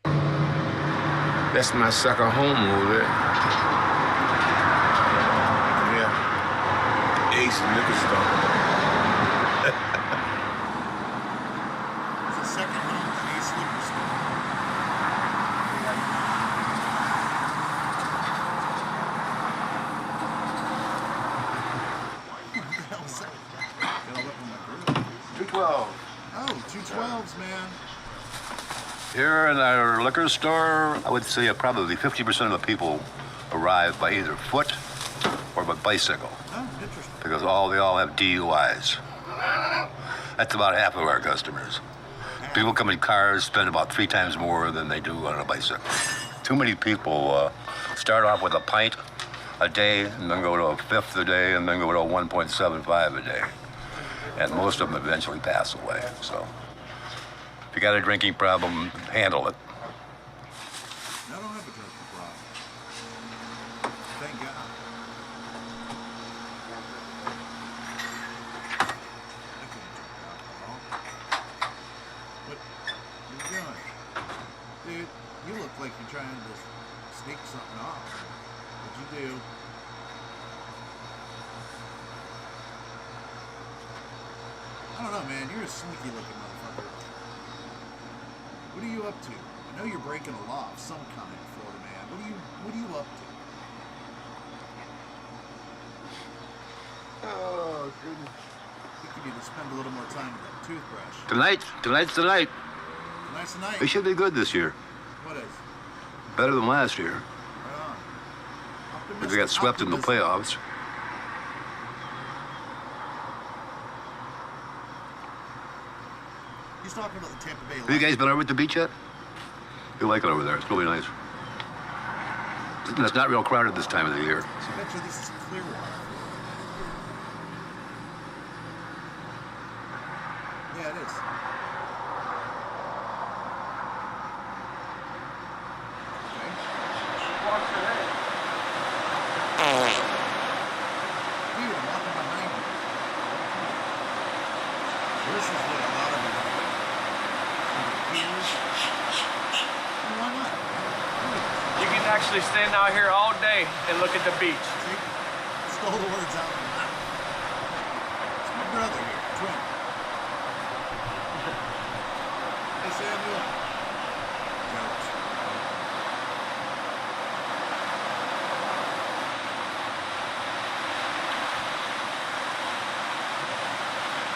That's my sucker home over there. Yeah. Ace liquor store. It's the second home to Ace liquor store. What the hell is that? Gotta look on my group. 212. Oh, 212s, man. Here in our liquor store, I would say probably 50% of the people arrive by either foot or by bicycle. Oh, interesting. Because they all have DUIs. That's about half of our customers. People come in cars, spend about 3 times more than they do on a bicycle. Too many people start off with a pint a day, and then go to a fifth a day, and then go to a 1.75 a day. And most of them eventually pass away, so. If you got a drinking problem, handle it. I don't have a drinking problem. Thank God. I can't drink alcohol. What are you doing? Dude, you look like you're trying to sneak something off. What'd you do? I don't know, man. You're a sneaky looking motherfucker. What are you up to? I know you're breaking a law of some kind, Florida man. What are you up to? Oh, goodness. I think you need to spend a little more time with that toothbrush. Tonight's the night. Tonight's the night. We should be good this year. What is? Better than last year. If we got swept in the playoffs. He's talking about the Tampa Bay Have you guys been over at the beach yet? You like it over there. It's really nice. It's not real crowded this time of the year. So I bet you this is clear water. Yeah, it is. Dude, I'm walking behind you. This is what a lot of them do. Why not? You can actually stand out here all day and look at the beach. Stole the words out of my mouth. It's my brother here, twin. Hey, Samuel. Jokes.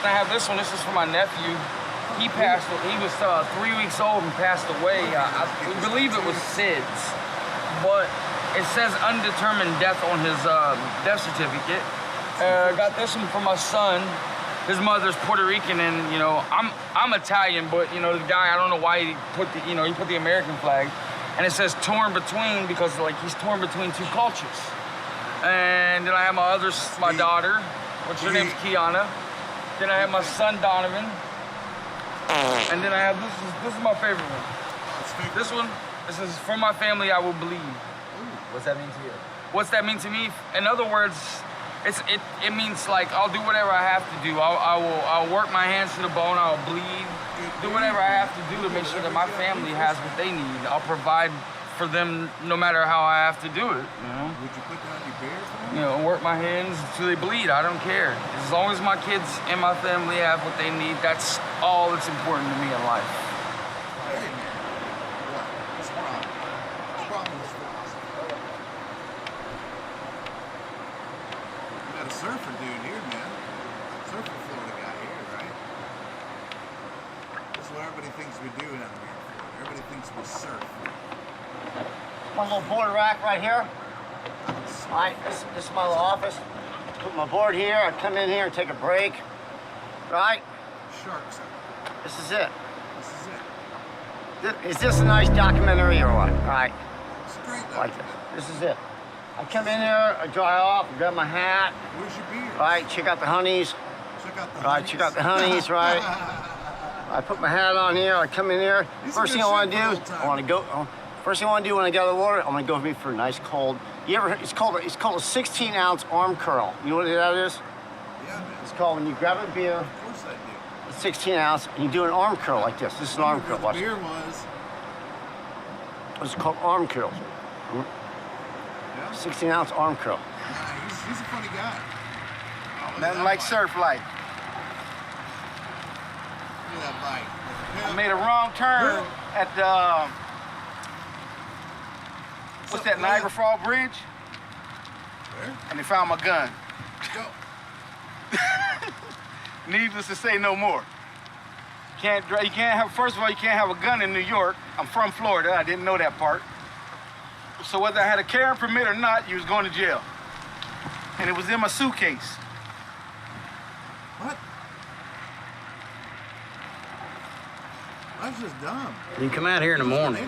I have this one. This is for my nephew. He passed. He was 3 weeks old and passed away. I believe it was SIDS, but it says undetermined death on his death certificate. I got this one for my son. His mother's Puerto Rican, and you know I'm Italian, but you know the guy, I don't know why he put the American flag, and it says torn between because like he's torn between 2 cultures. And then I have my daughter, which her name's Kiana. Then I have my son Donovan. And then I have this is my favorite one. This one, this is for my family I will bleed. What's that mean to you? What's that mean to me? In other words, it means like I'll do whatever I have to do. I'll work my hands to the bone. I'll bleed. Do whatever I have to do to make sure that my family has what they need. I'll provide for them no matter how I have to do it. You know. Would you put down your beer for them? You know, work my hands until they bleed. I don't care. As long as my kids and my family have what they need, that's all that's important to me in life. Hey, man. What? What's the problem? What's the problem with this? We got a surfer dude here, man. Surfer Florida guy here, right? This is what everybody thinks we do down here in Florida. Everybody thinks we surf. One little board rack right here. All right, this is my little office. Put my board here. I come in here and take a break. Right? Sharks. This is it. This is it. Is this a nice documentary or what? All right. Like this. This is it. I come in here, I dry off, I grab my hat. Where's your beer? All right, check out the honeys. Check out the All right, check out the honeys, right? I put my hat on here, I come in here. First thing I want to do, I want to go. First thing I want to do when I get out of the water, I'm gonna go for me for a nice cold. You ever? It's called a 16-ounce arm curl. You know what that is? Yeah, man. It's called when you grab a beer. Of course I do. A 16-ounce, and you do an arm curl like this. This is an arm curl. What the beer was. It's called arm curls. 16-ounce arm curl. Yeah, he's a funny guy. Nothing like surf life. Look at that bike. I made a wrong turn at the, what's that, Niagara Falls Bridge? Where? And they found my gun. Go. Needless to say, no more. You can't have, first of all, you can't have a gun in New York. I'm from Florida, I didn't know that part. So whether I had a carrying permit or not, you was going to jail. And it was in my suitcase. What? That's just dumb. You come out here in the morning,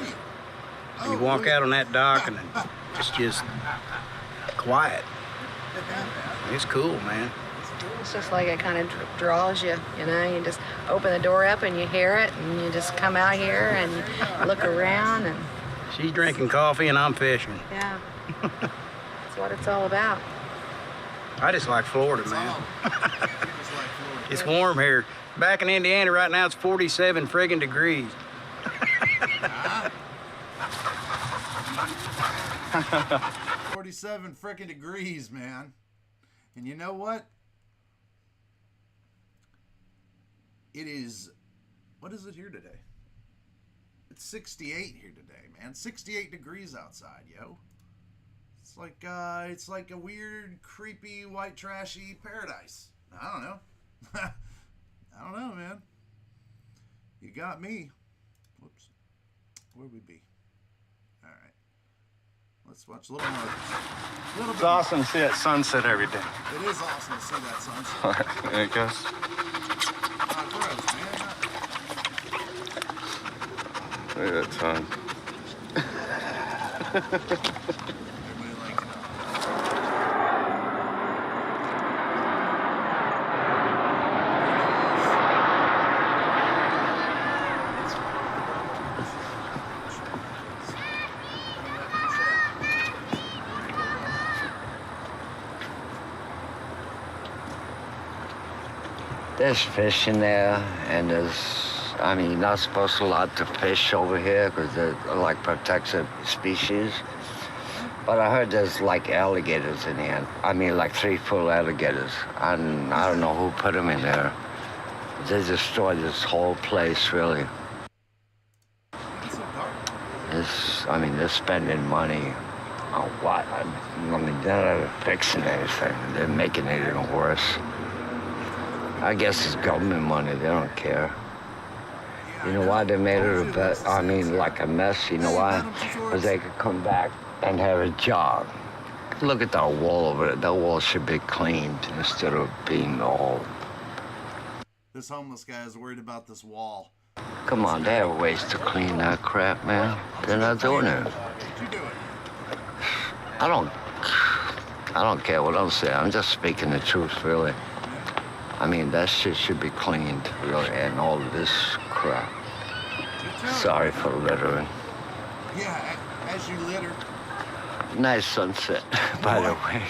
and you walk out on that dock, and it's just quiet. It's cool, man. It's just like it kind of draws you, you know? You just open the door up and you hear it, and you just come out here and look around. And She's drinking coffee, and I'm fishing. yeah, that's what it's all about. I just like Florida, man. It's warm here. Back in Indiana right now, it's 47 friggin' degrees. 47 frickin' degrees, man. And you know what? It is, what is it here today? It's 68 here today, man. 68 degrees outside, yo. It's like a weird, creepy, white, trashy paradise. I don't know. I don't know, man. You got me. Whoops. Where'd we be? All right. Let's watch a little more. It's awesome to see that sunset every day. It is awesome to see that sunset. There it goes. Look at that tongue. There's fish in there, and you're not supposed to allowed to fish over here because they're like protected species. But I heard there's like alligators in here. Like 3-foot alligators. And I don't know who put them in there. They destroyed this whole place, really. They're spending money on what? They're not fixing anything. They're making it even worse. I guess it's government money. They don't care. You know why they made it like a mess? You know why? Because they could come back and have a job. Look at that wall over there. That wall should be cleaned instead of being all... This homeless guy is worried about this wall. Come on, they have ways to clean that crap, man. They're not doing it. I don't care what I'm saying. I'm just speaking the truth, really. That shit should be cleaned, really, and all of this crap. Sorry for littering. Yeah, as you litter. Nice sunset, by the way.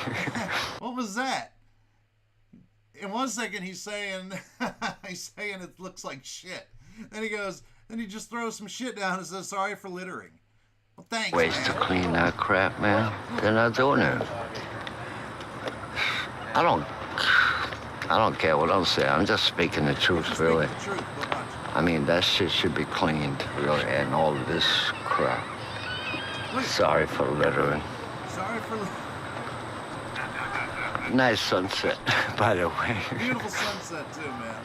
What was that? In 1 second, he's saying it looks like shit. Then he just throws some shit down and says, sorry for littering. Well, thanks, Ways to clean that crap, man. They're not doing it. I don't care what I'm saying. I'm just speaking the truth, really. That shit should be cleaned, really, and all of this crap. Sorry for littering. Sorry for littering. Nice sunset, by the way. Beautiful sunset, too, man.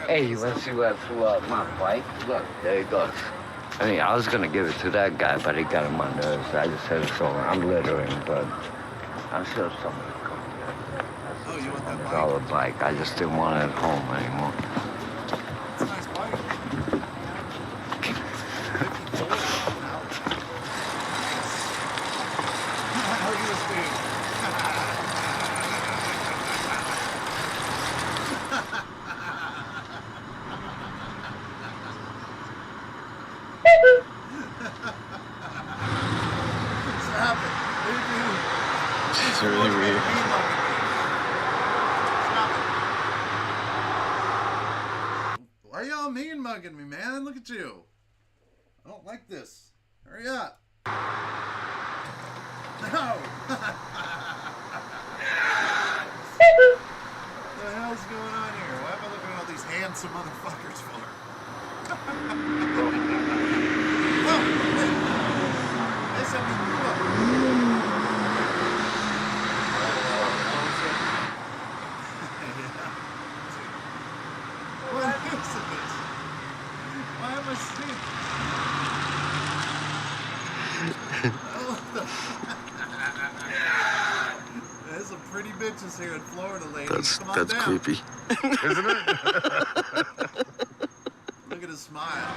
Hey, you want to see what's my bike? Look, there he goes. I was going to give it to that guy, but he got on my nerves. I just said it's over. I'm littering, but I'm sure somebody will come here. Oh, you want that $1 bike. I just didn't want it at home anymore. It's a nice bike. all mean mugging me, man. Look at you. I don't like this. Hurry up. No. What the hell's going on here? Why am I looking at all these handsome motherfuckers for? Oh, they sent me through up. What is this? Why am I seeing? There's some pretty bitches here in Florida, ladies. Come on That's down. creepy. Isn't it? Look at his smile.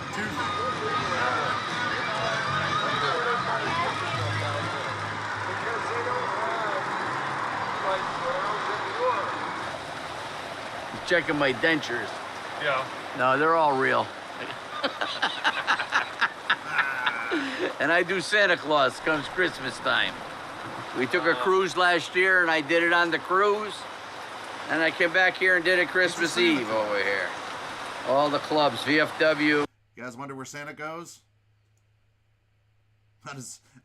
Checking my dentures. Yeah. No, they're all real. And I do Santa Claus comes Christmas time. We took a cruise last year and I did it on the cruise. And I came back here and did it Christmas Eve over here. All the clubs, VFW. You guys wonder where Santa goes?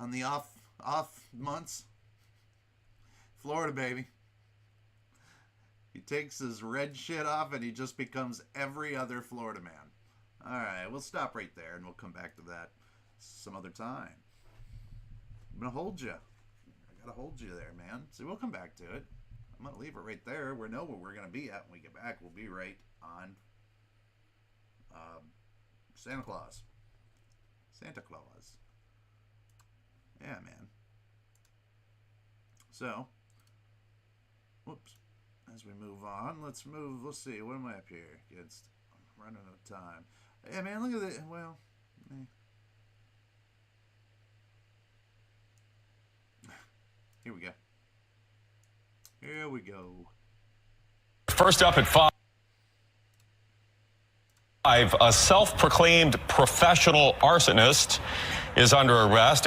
On the off months? Florida, baby. He takes his red shit off and he just becomes every other Florida man. All right, we'll stop right there and we'll come back to that some other time. I'm going to hold you. I got to hold you there, man. So we'll come back to it. I'm going to leave it right there. We know where we're going to be at when we get back. We'll be right on Santa Claus. Santa Claus. Yeah, man. So, whoops. As we move on, let's see. What am I up here? Kids, I'm running out of time. Yeah, man, look at that. Well, here we go. Here we go. First up at 5, a self-proclaimed professional arsonist is under arrest.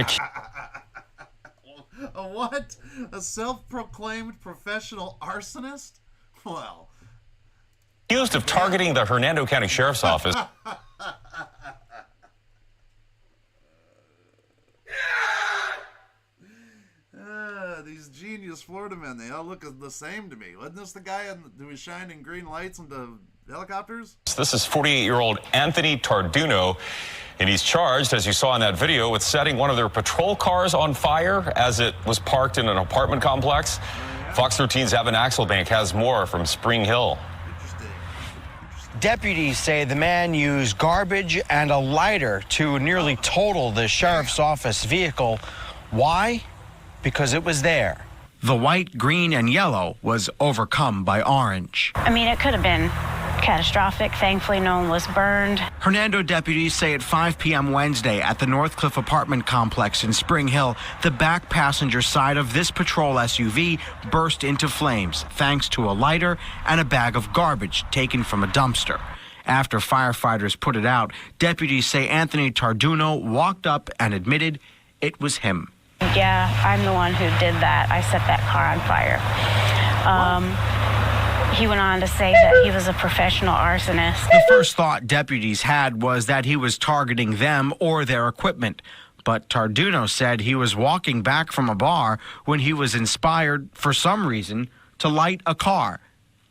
A what? A self-proclaimed professional arsonist? Well, Accused of targeting the Hernando County Sheriff's Office. These genius Florida men, they all look the same to me. Wasn't this the guy who was shining green lights into helicopters? This is 48-year-old Anthony Tarduno, and he's charged, as you saw in that video, with setting one of their patrol cars on fire as it was parked in an apartment complex. Fox 13's Evan Axelbank has more from Spring Hill. Deputies say the man used garbage and a lighter to nearly total the sheriff's office vehicle. Why? Because it was there. The white, green, and yellow was overcome by orange. I mean, it could have been catastrophic. Thankfully, no one was burned. Hernando deputies say at 5 p.m. Wednesday at the Northcliffe apartment complex in Spring Hill, the back passenger side of this patrol SUV burst into flames thanks to a lighter and a bag of garbage taken from a dumpster. After firefighters put it out, deputies say Anthony Tarduno walked up and admitted it was him. Yeah, I'm the one who did that. I set that car on fire. He went on to say that he was a professional arsonist. The first thought deputies had was that he was targeting them or their equipment. But Tarduno said he was walking back from a bar when he was inspired, for some reason, to light a car,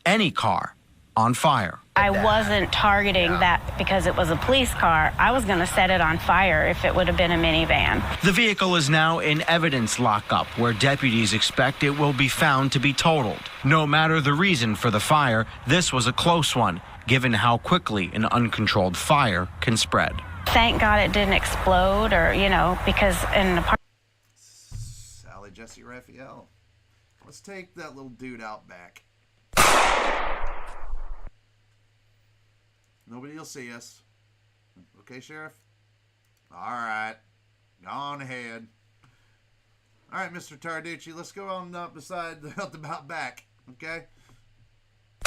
any car, on fire. I wasn't targeting that because it was a police car. I was going to set it on fire if it would have been a minivan. The vehicle is now in evidence lockup, where deputies expect it will be found to be totaled. No matter the reason for the fire, this was a close one, given how quickly an uncontrolled fire can spread. Thank God it didn't explode or, because in the Sally Jesse Raphael. Let's take that little dude out back. Nobody will see us. Okay, Sheriff? All right. Go on ahead. All right, Mr. Tarducci, let's go on up beside the about back. Okay?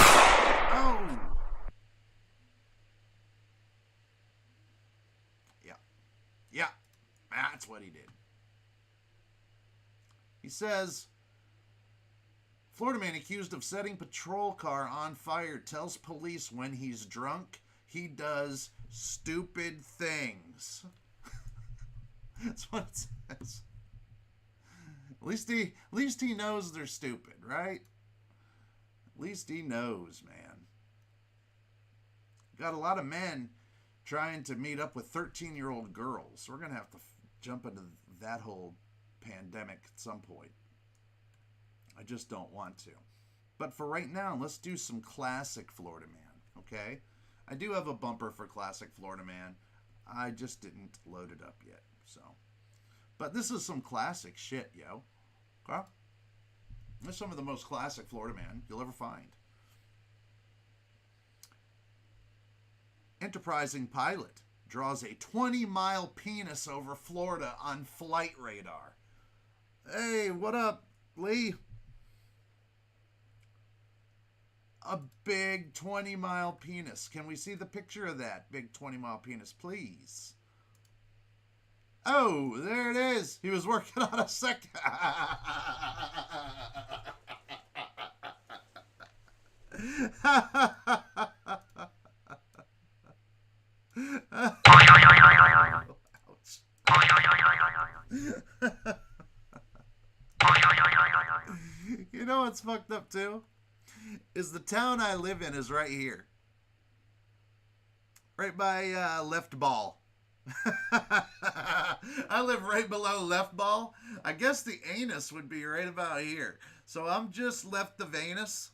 Oh! Yeah. Yeah. That's what he did. He says, Florida man accused of setting patrol car on fire tells police when he's drunk He does stupid things. That's what it says. At least he knows they're stupid, right? At least he knows, man. Got a lot of men trying to meet up with 13-year-old girls. We're going to have to jump into that whole pandemic at some point. I just don't want to. But for right now, let's do some classic Florida Man, okay? I do have a bumper for classic Florida Man. I just didn't load it up yet, so. But this is some classic shit, yo. Okay? This is some of the most classic Florida Man you'll ever find. Enterprising pilot draws a 20-mile penis over Florida on flight radar. Hey, what up, Lee? A big 20-mile penis. Can we see the picture of that big 20-mile penis, please? Oh, there it is. He was working on a second. You know what's fucked up too? Is the town I live in is right here. Right by Left Ball. I live right below Left Ball. I guess the anus would be right about here. So I'm just left of anus.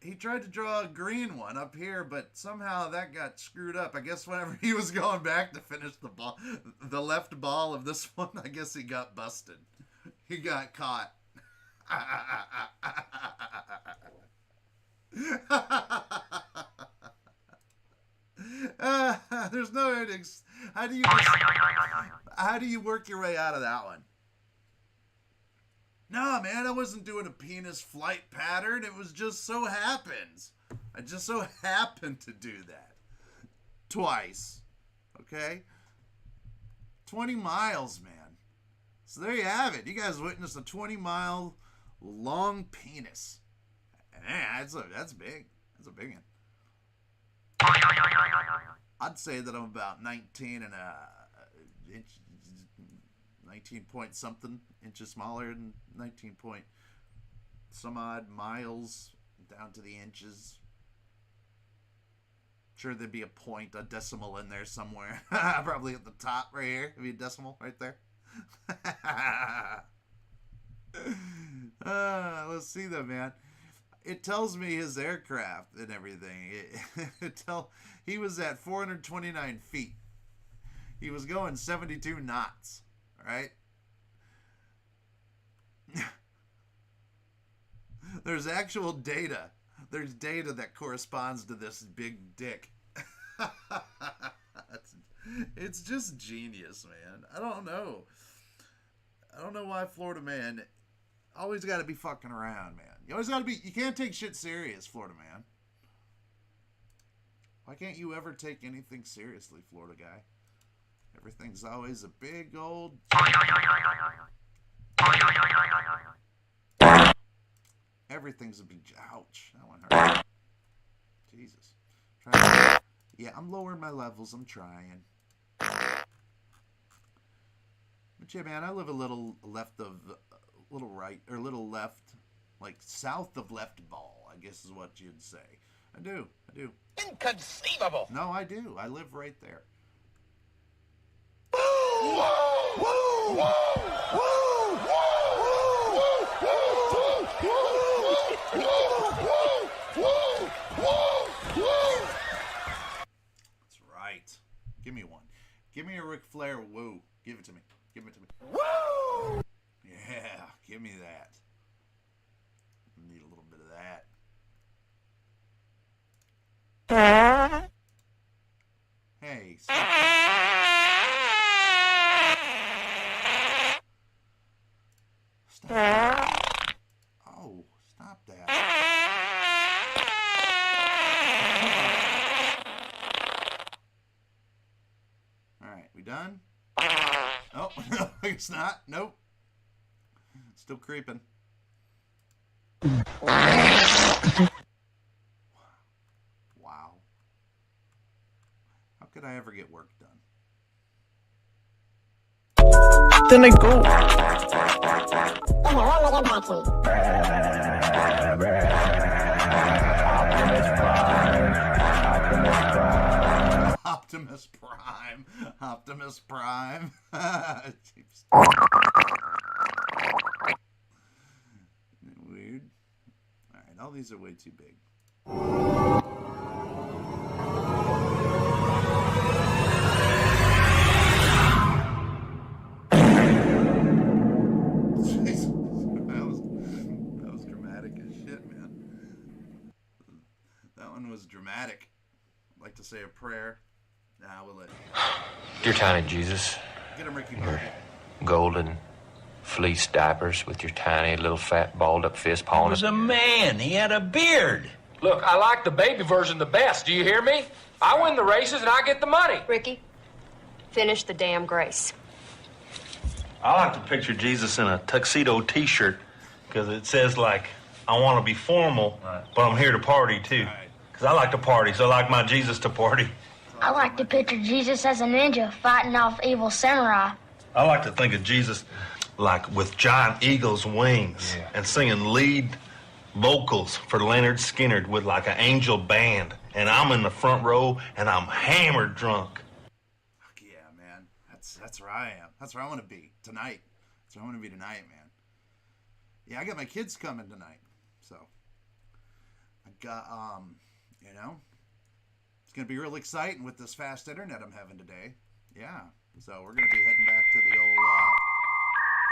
He tried to draw a green one up here, but somehow that got screwed up. I guess whenever he was going back to finish the left ball of this one, I guess he got busted. He got caught. There's no endings. How do you work your way out of that one? No, man, I wasn't doing a penis flight pattern. It was just so happens. I just so happened to do that. Twice. Okay? 20 miles, man. So there you have it. You guys witnessed a 20-mile long penis. Man, that's big. That's a big one. I'd say that I'm about 19 point something inches smaller than 19 point some odd miles down to the inches. Sure, there'd be a decimal in there somewhere. Probably at the top right here. There'd be a decimal right there. Let's see though, man. It tells me his aircraft and everything. He was at 429 feet. He was going 72 knots. Right? There's actual data. There's data that corresponds to this big dick. It's just genius, man. I don't know why Florida Man always got to be fucking around, man. You always got to be. You can't take shit serious, Florida Man. Why can't you ever take anything seriously, Florida guy? Everything's always a big old... Everything's a big... Ouch. That one hurt. Jesus. Yeah, I'm lowering my levels. I'm trying. But yeah, man, I live a little left of... little right, or little left, like south of Left Ball, I guess is what you'd say. I do. Inconceivable. No, I do. I live right there. That's right. Give me one. Give me a Ric Flair woo. Give it to me. Give it to me. Woo! Yeah, give me that. I need a little bit of that. Hey, stop. Stop. Oh, stop that. Alright, we done? Oh, no, it's not. Nope. Still creeping. did I ever get work done? Then I go. Optimus Prime. Optimus Prime. Weird. Alright, all these are way too big. That was dramatic as shit, man. That one was dramatic. I'd like to say a prayer. Nah, we'll let it. Dear tiny Jesus, Get him, Ricky your Bobby. golden fleece diapers with your tiny little fat balled up fist pawing. He was a man. He had a beard. Look, I like the baby version the best. Do you hear me? I win the races and I get the money. Ricky, finish the damn grace. I like to picture Jesus in a tuxedo T-shirt because it says, like, I want to be formal, but I'm here to party, too. Because I like to party, so I like my Jesus to party. I like to picture Jesus as a ninja fighting off evil samurai. I like to think of Jesus, like, with giant eagle's wings and singing lead vocals for Leonard Skinner with, like, an angel band. And I'm in the front row, and I'm hammered drunk. Fuck yeah, man. That's where I am. That's where I want to be tonight. That's where I want to be tonight, man. Yeah, I got my kids coming tonight. So, I got, you know, it's going to be real exciting with this fast internet I'm having today. Yeah. So, we're going to be heading back to the old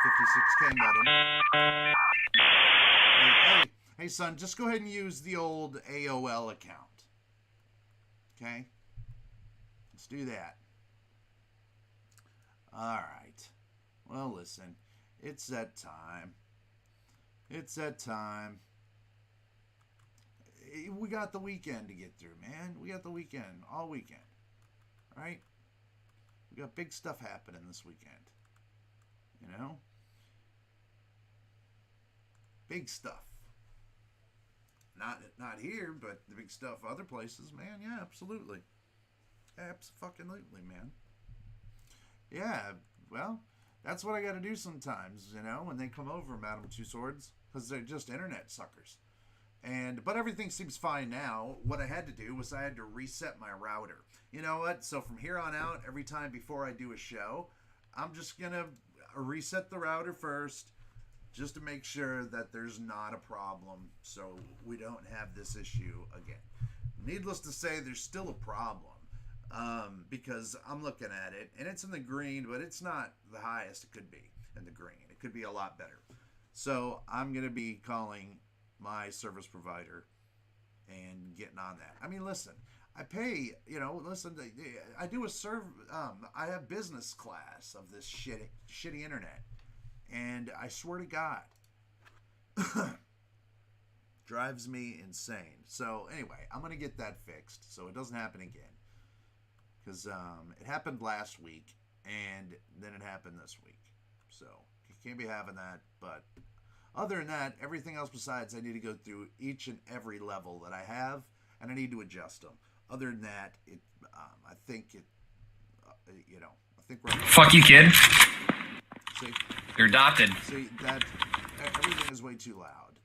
56K modem. Hey, son, just go ahead and use the old AOL account. Okay? Let's do that. All right. Well, listen. It's that time. It's that time. We got the weekend to get through, man. We got the weekend. All weekend. All right? We got big stuff happening this weekend. You know? Big stuff. Not here, but the big stuff other places, man. Yeah, absolutely. Abso-fucking-lutely, man. Yeah, well, that's what I got to do sometimes, you know, when they come over, Madam Two Swords, because they're just internet suckers. But everything seems fine now. What I had to do was I had to reset my router. You know what? So from here on out, every time before I do a show, I'm just going to reset the router first, just to make sure that there's not a problem so we don't have this issue again. Needless to say, there's still a problem because I'm looking at it, and it's in the green, but it's not the highest it could be in the green. It could be a lot better. So I'm going to be calling my service provider and getting on that. I mean, listen, I pay, you know, listen, I do I have business class of this shitty internet. And I swear to God, drives me insane. So anyway, I'm going to get that fixed so it doesn't happen again. Because it happened last week, and then it happened this week. So you can't be having that. But other than that, everything else besides, I need to go through each and every level that I have, and I need to adjust them. Other than that, I think we're... Fuck you, kid. See? You're adopted. See, that everything is way too loud.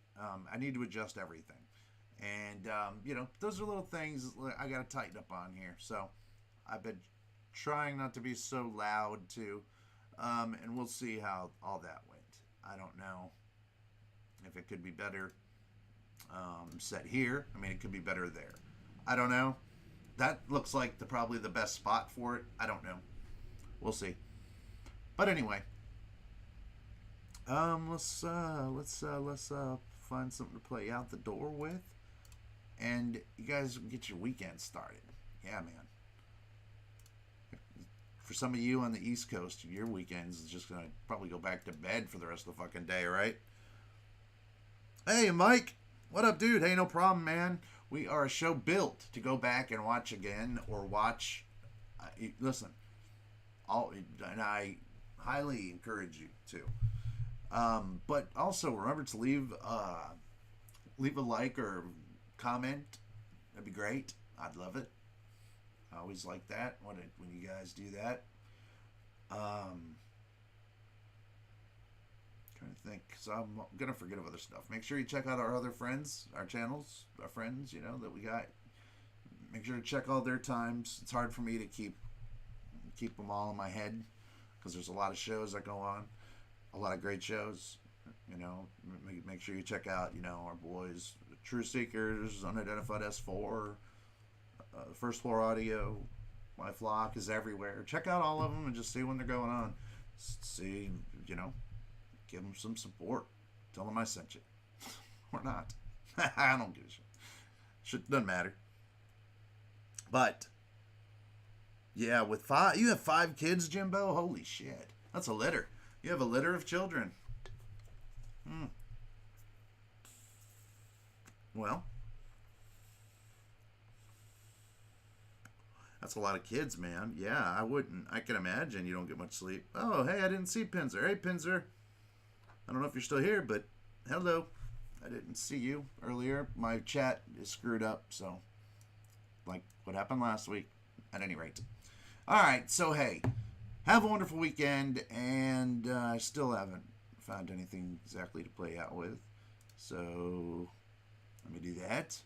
I need to adjust everything. And, you know, those are little things I got to tighten up on here. So I've been trying not to be so loud, too. And we'll see how all that went. I don't know if it could be better set here. I mean, it could be better there. I don't know. That looks like probably the best spot for it. I don't know. We'll see. But anyway, let's find something to play out the door with, and you guys get your weekend started. Yeah, man. For some of you on the East Coast, your weekends is just gonna probably go back to bed for the rest of the fucking day, right? Hey, Mike, what up, dude? Hey, no problem, man. We are a show built to go back and watch again, or watch. Listen, and I highly encourage you to. But also remember to leave a like or comment. That'd be great. I'd love it. I always like that when you guys do that. Trying to think, because I'm gonna forget of other stuff. Make sure you check out our other friends, our channels, our friends, you know, that we got. Make sure to check all their times. It's hard for me to keep them all in my head because there's a lot of shows that go on, a lot of great shows. You know, make sure you check out, you know, our boys, True Seekers, Unidentified S4, First Floor Audio, My Flock is everywhere. Check out all of them and just see when they're going on. See, you know, give them some support. Tell them I sent you. Or not. I don't give a shit. Shit doesn't matter. But yeah, with you have 5 kids, Jimbo. Holy shit, that's a litter. You have a litter of children. Well, that's a lot of kids, man. Yeah, I wouldn't. I can imagine you don't get much sleep. Oh, hey, I didn't see Pinzer. Hey, Pinzer. I don't know if you're still here, but hello. I didn't see you earlier. My chat is screwed up, so like what happened last week, at any rate. All right, so hey, have a wonderful weekend, and I still haven't found anything exactly to play out with, so let me do that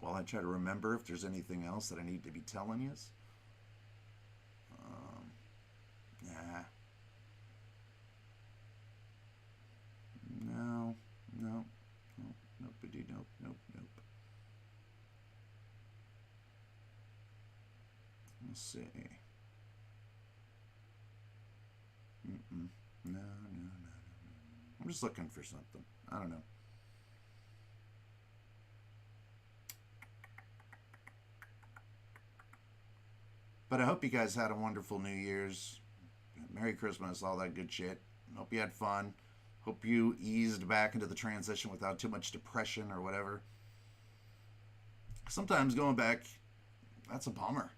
while I try to remember if there's anything else that I need to be telling you. Nah. No. Nope. Let's see. No. I'm just looking for something. I don't know. But I hope you guys had a wonderful New Year's. Merry Christmas, all that good shit. Hope you had fun. Hope you eased back into the transition without too much depression or whatever. Sometimes going back, that's a bummer.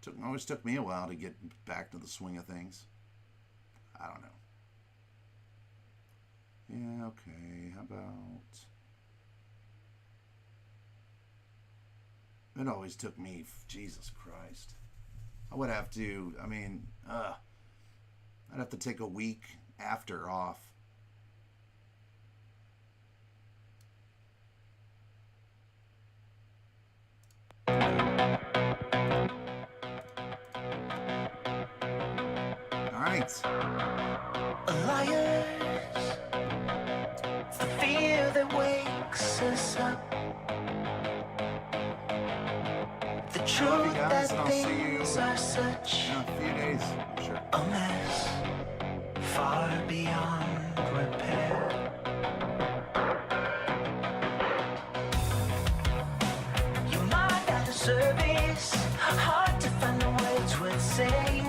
It always took me a while to get back to the swing of things. I don't know. Yeah, okay. How about... It always took me... Jesus Christ. I would have to... I mean, I'd have to take a week after off. Alright. Liars, the fear that wakes us up. The truth that things are such a mess, far beyond repair. Your mind at a service, hard to find the words worth saying.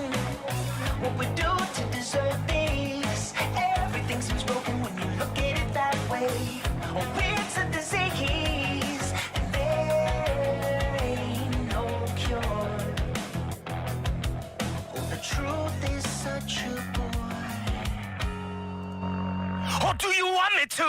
What we do to deserve this, everything seems broken when you look at it that way. Oh, it's a disease, and there ain't no cure. Oh, the truth is such a bore. Or do you want me to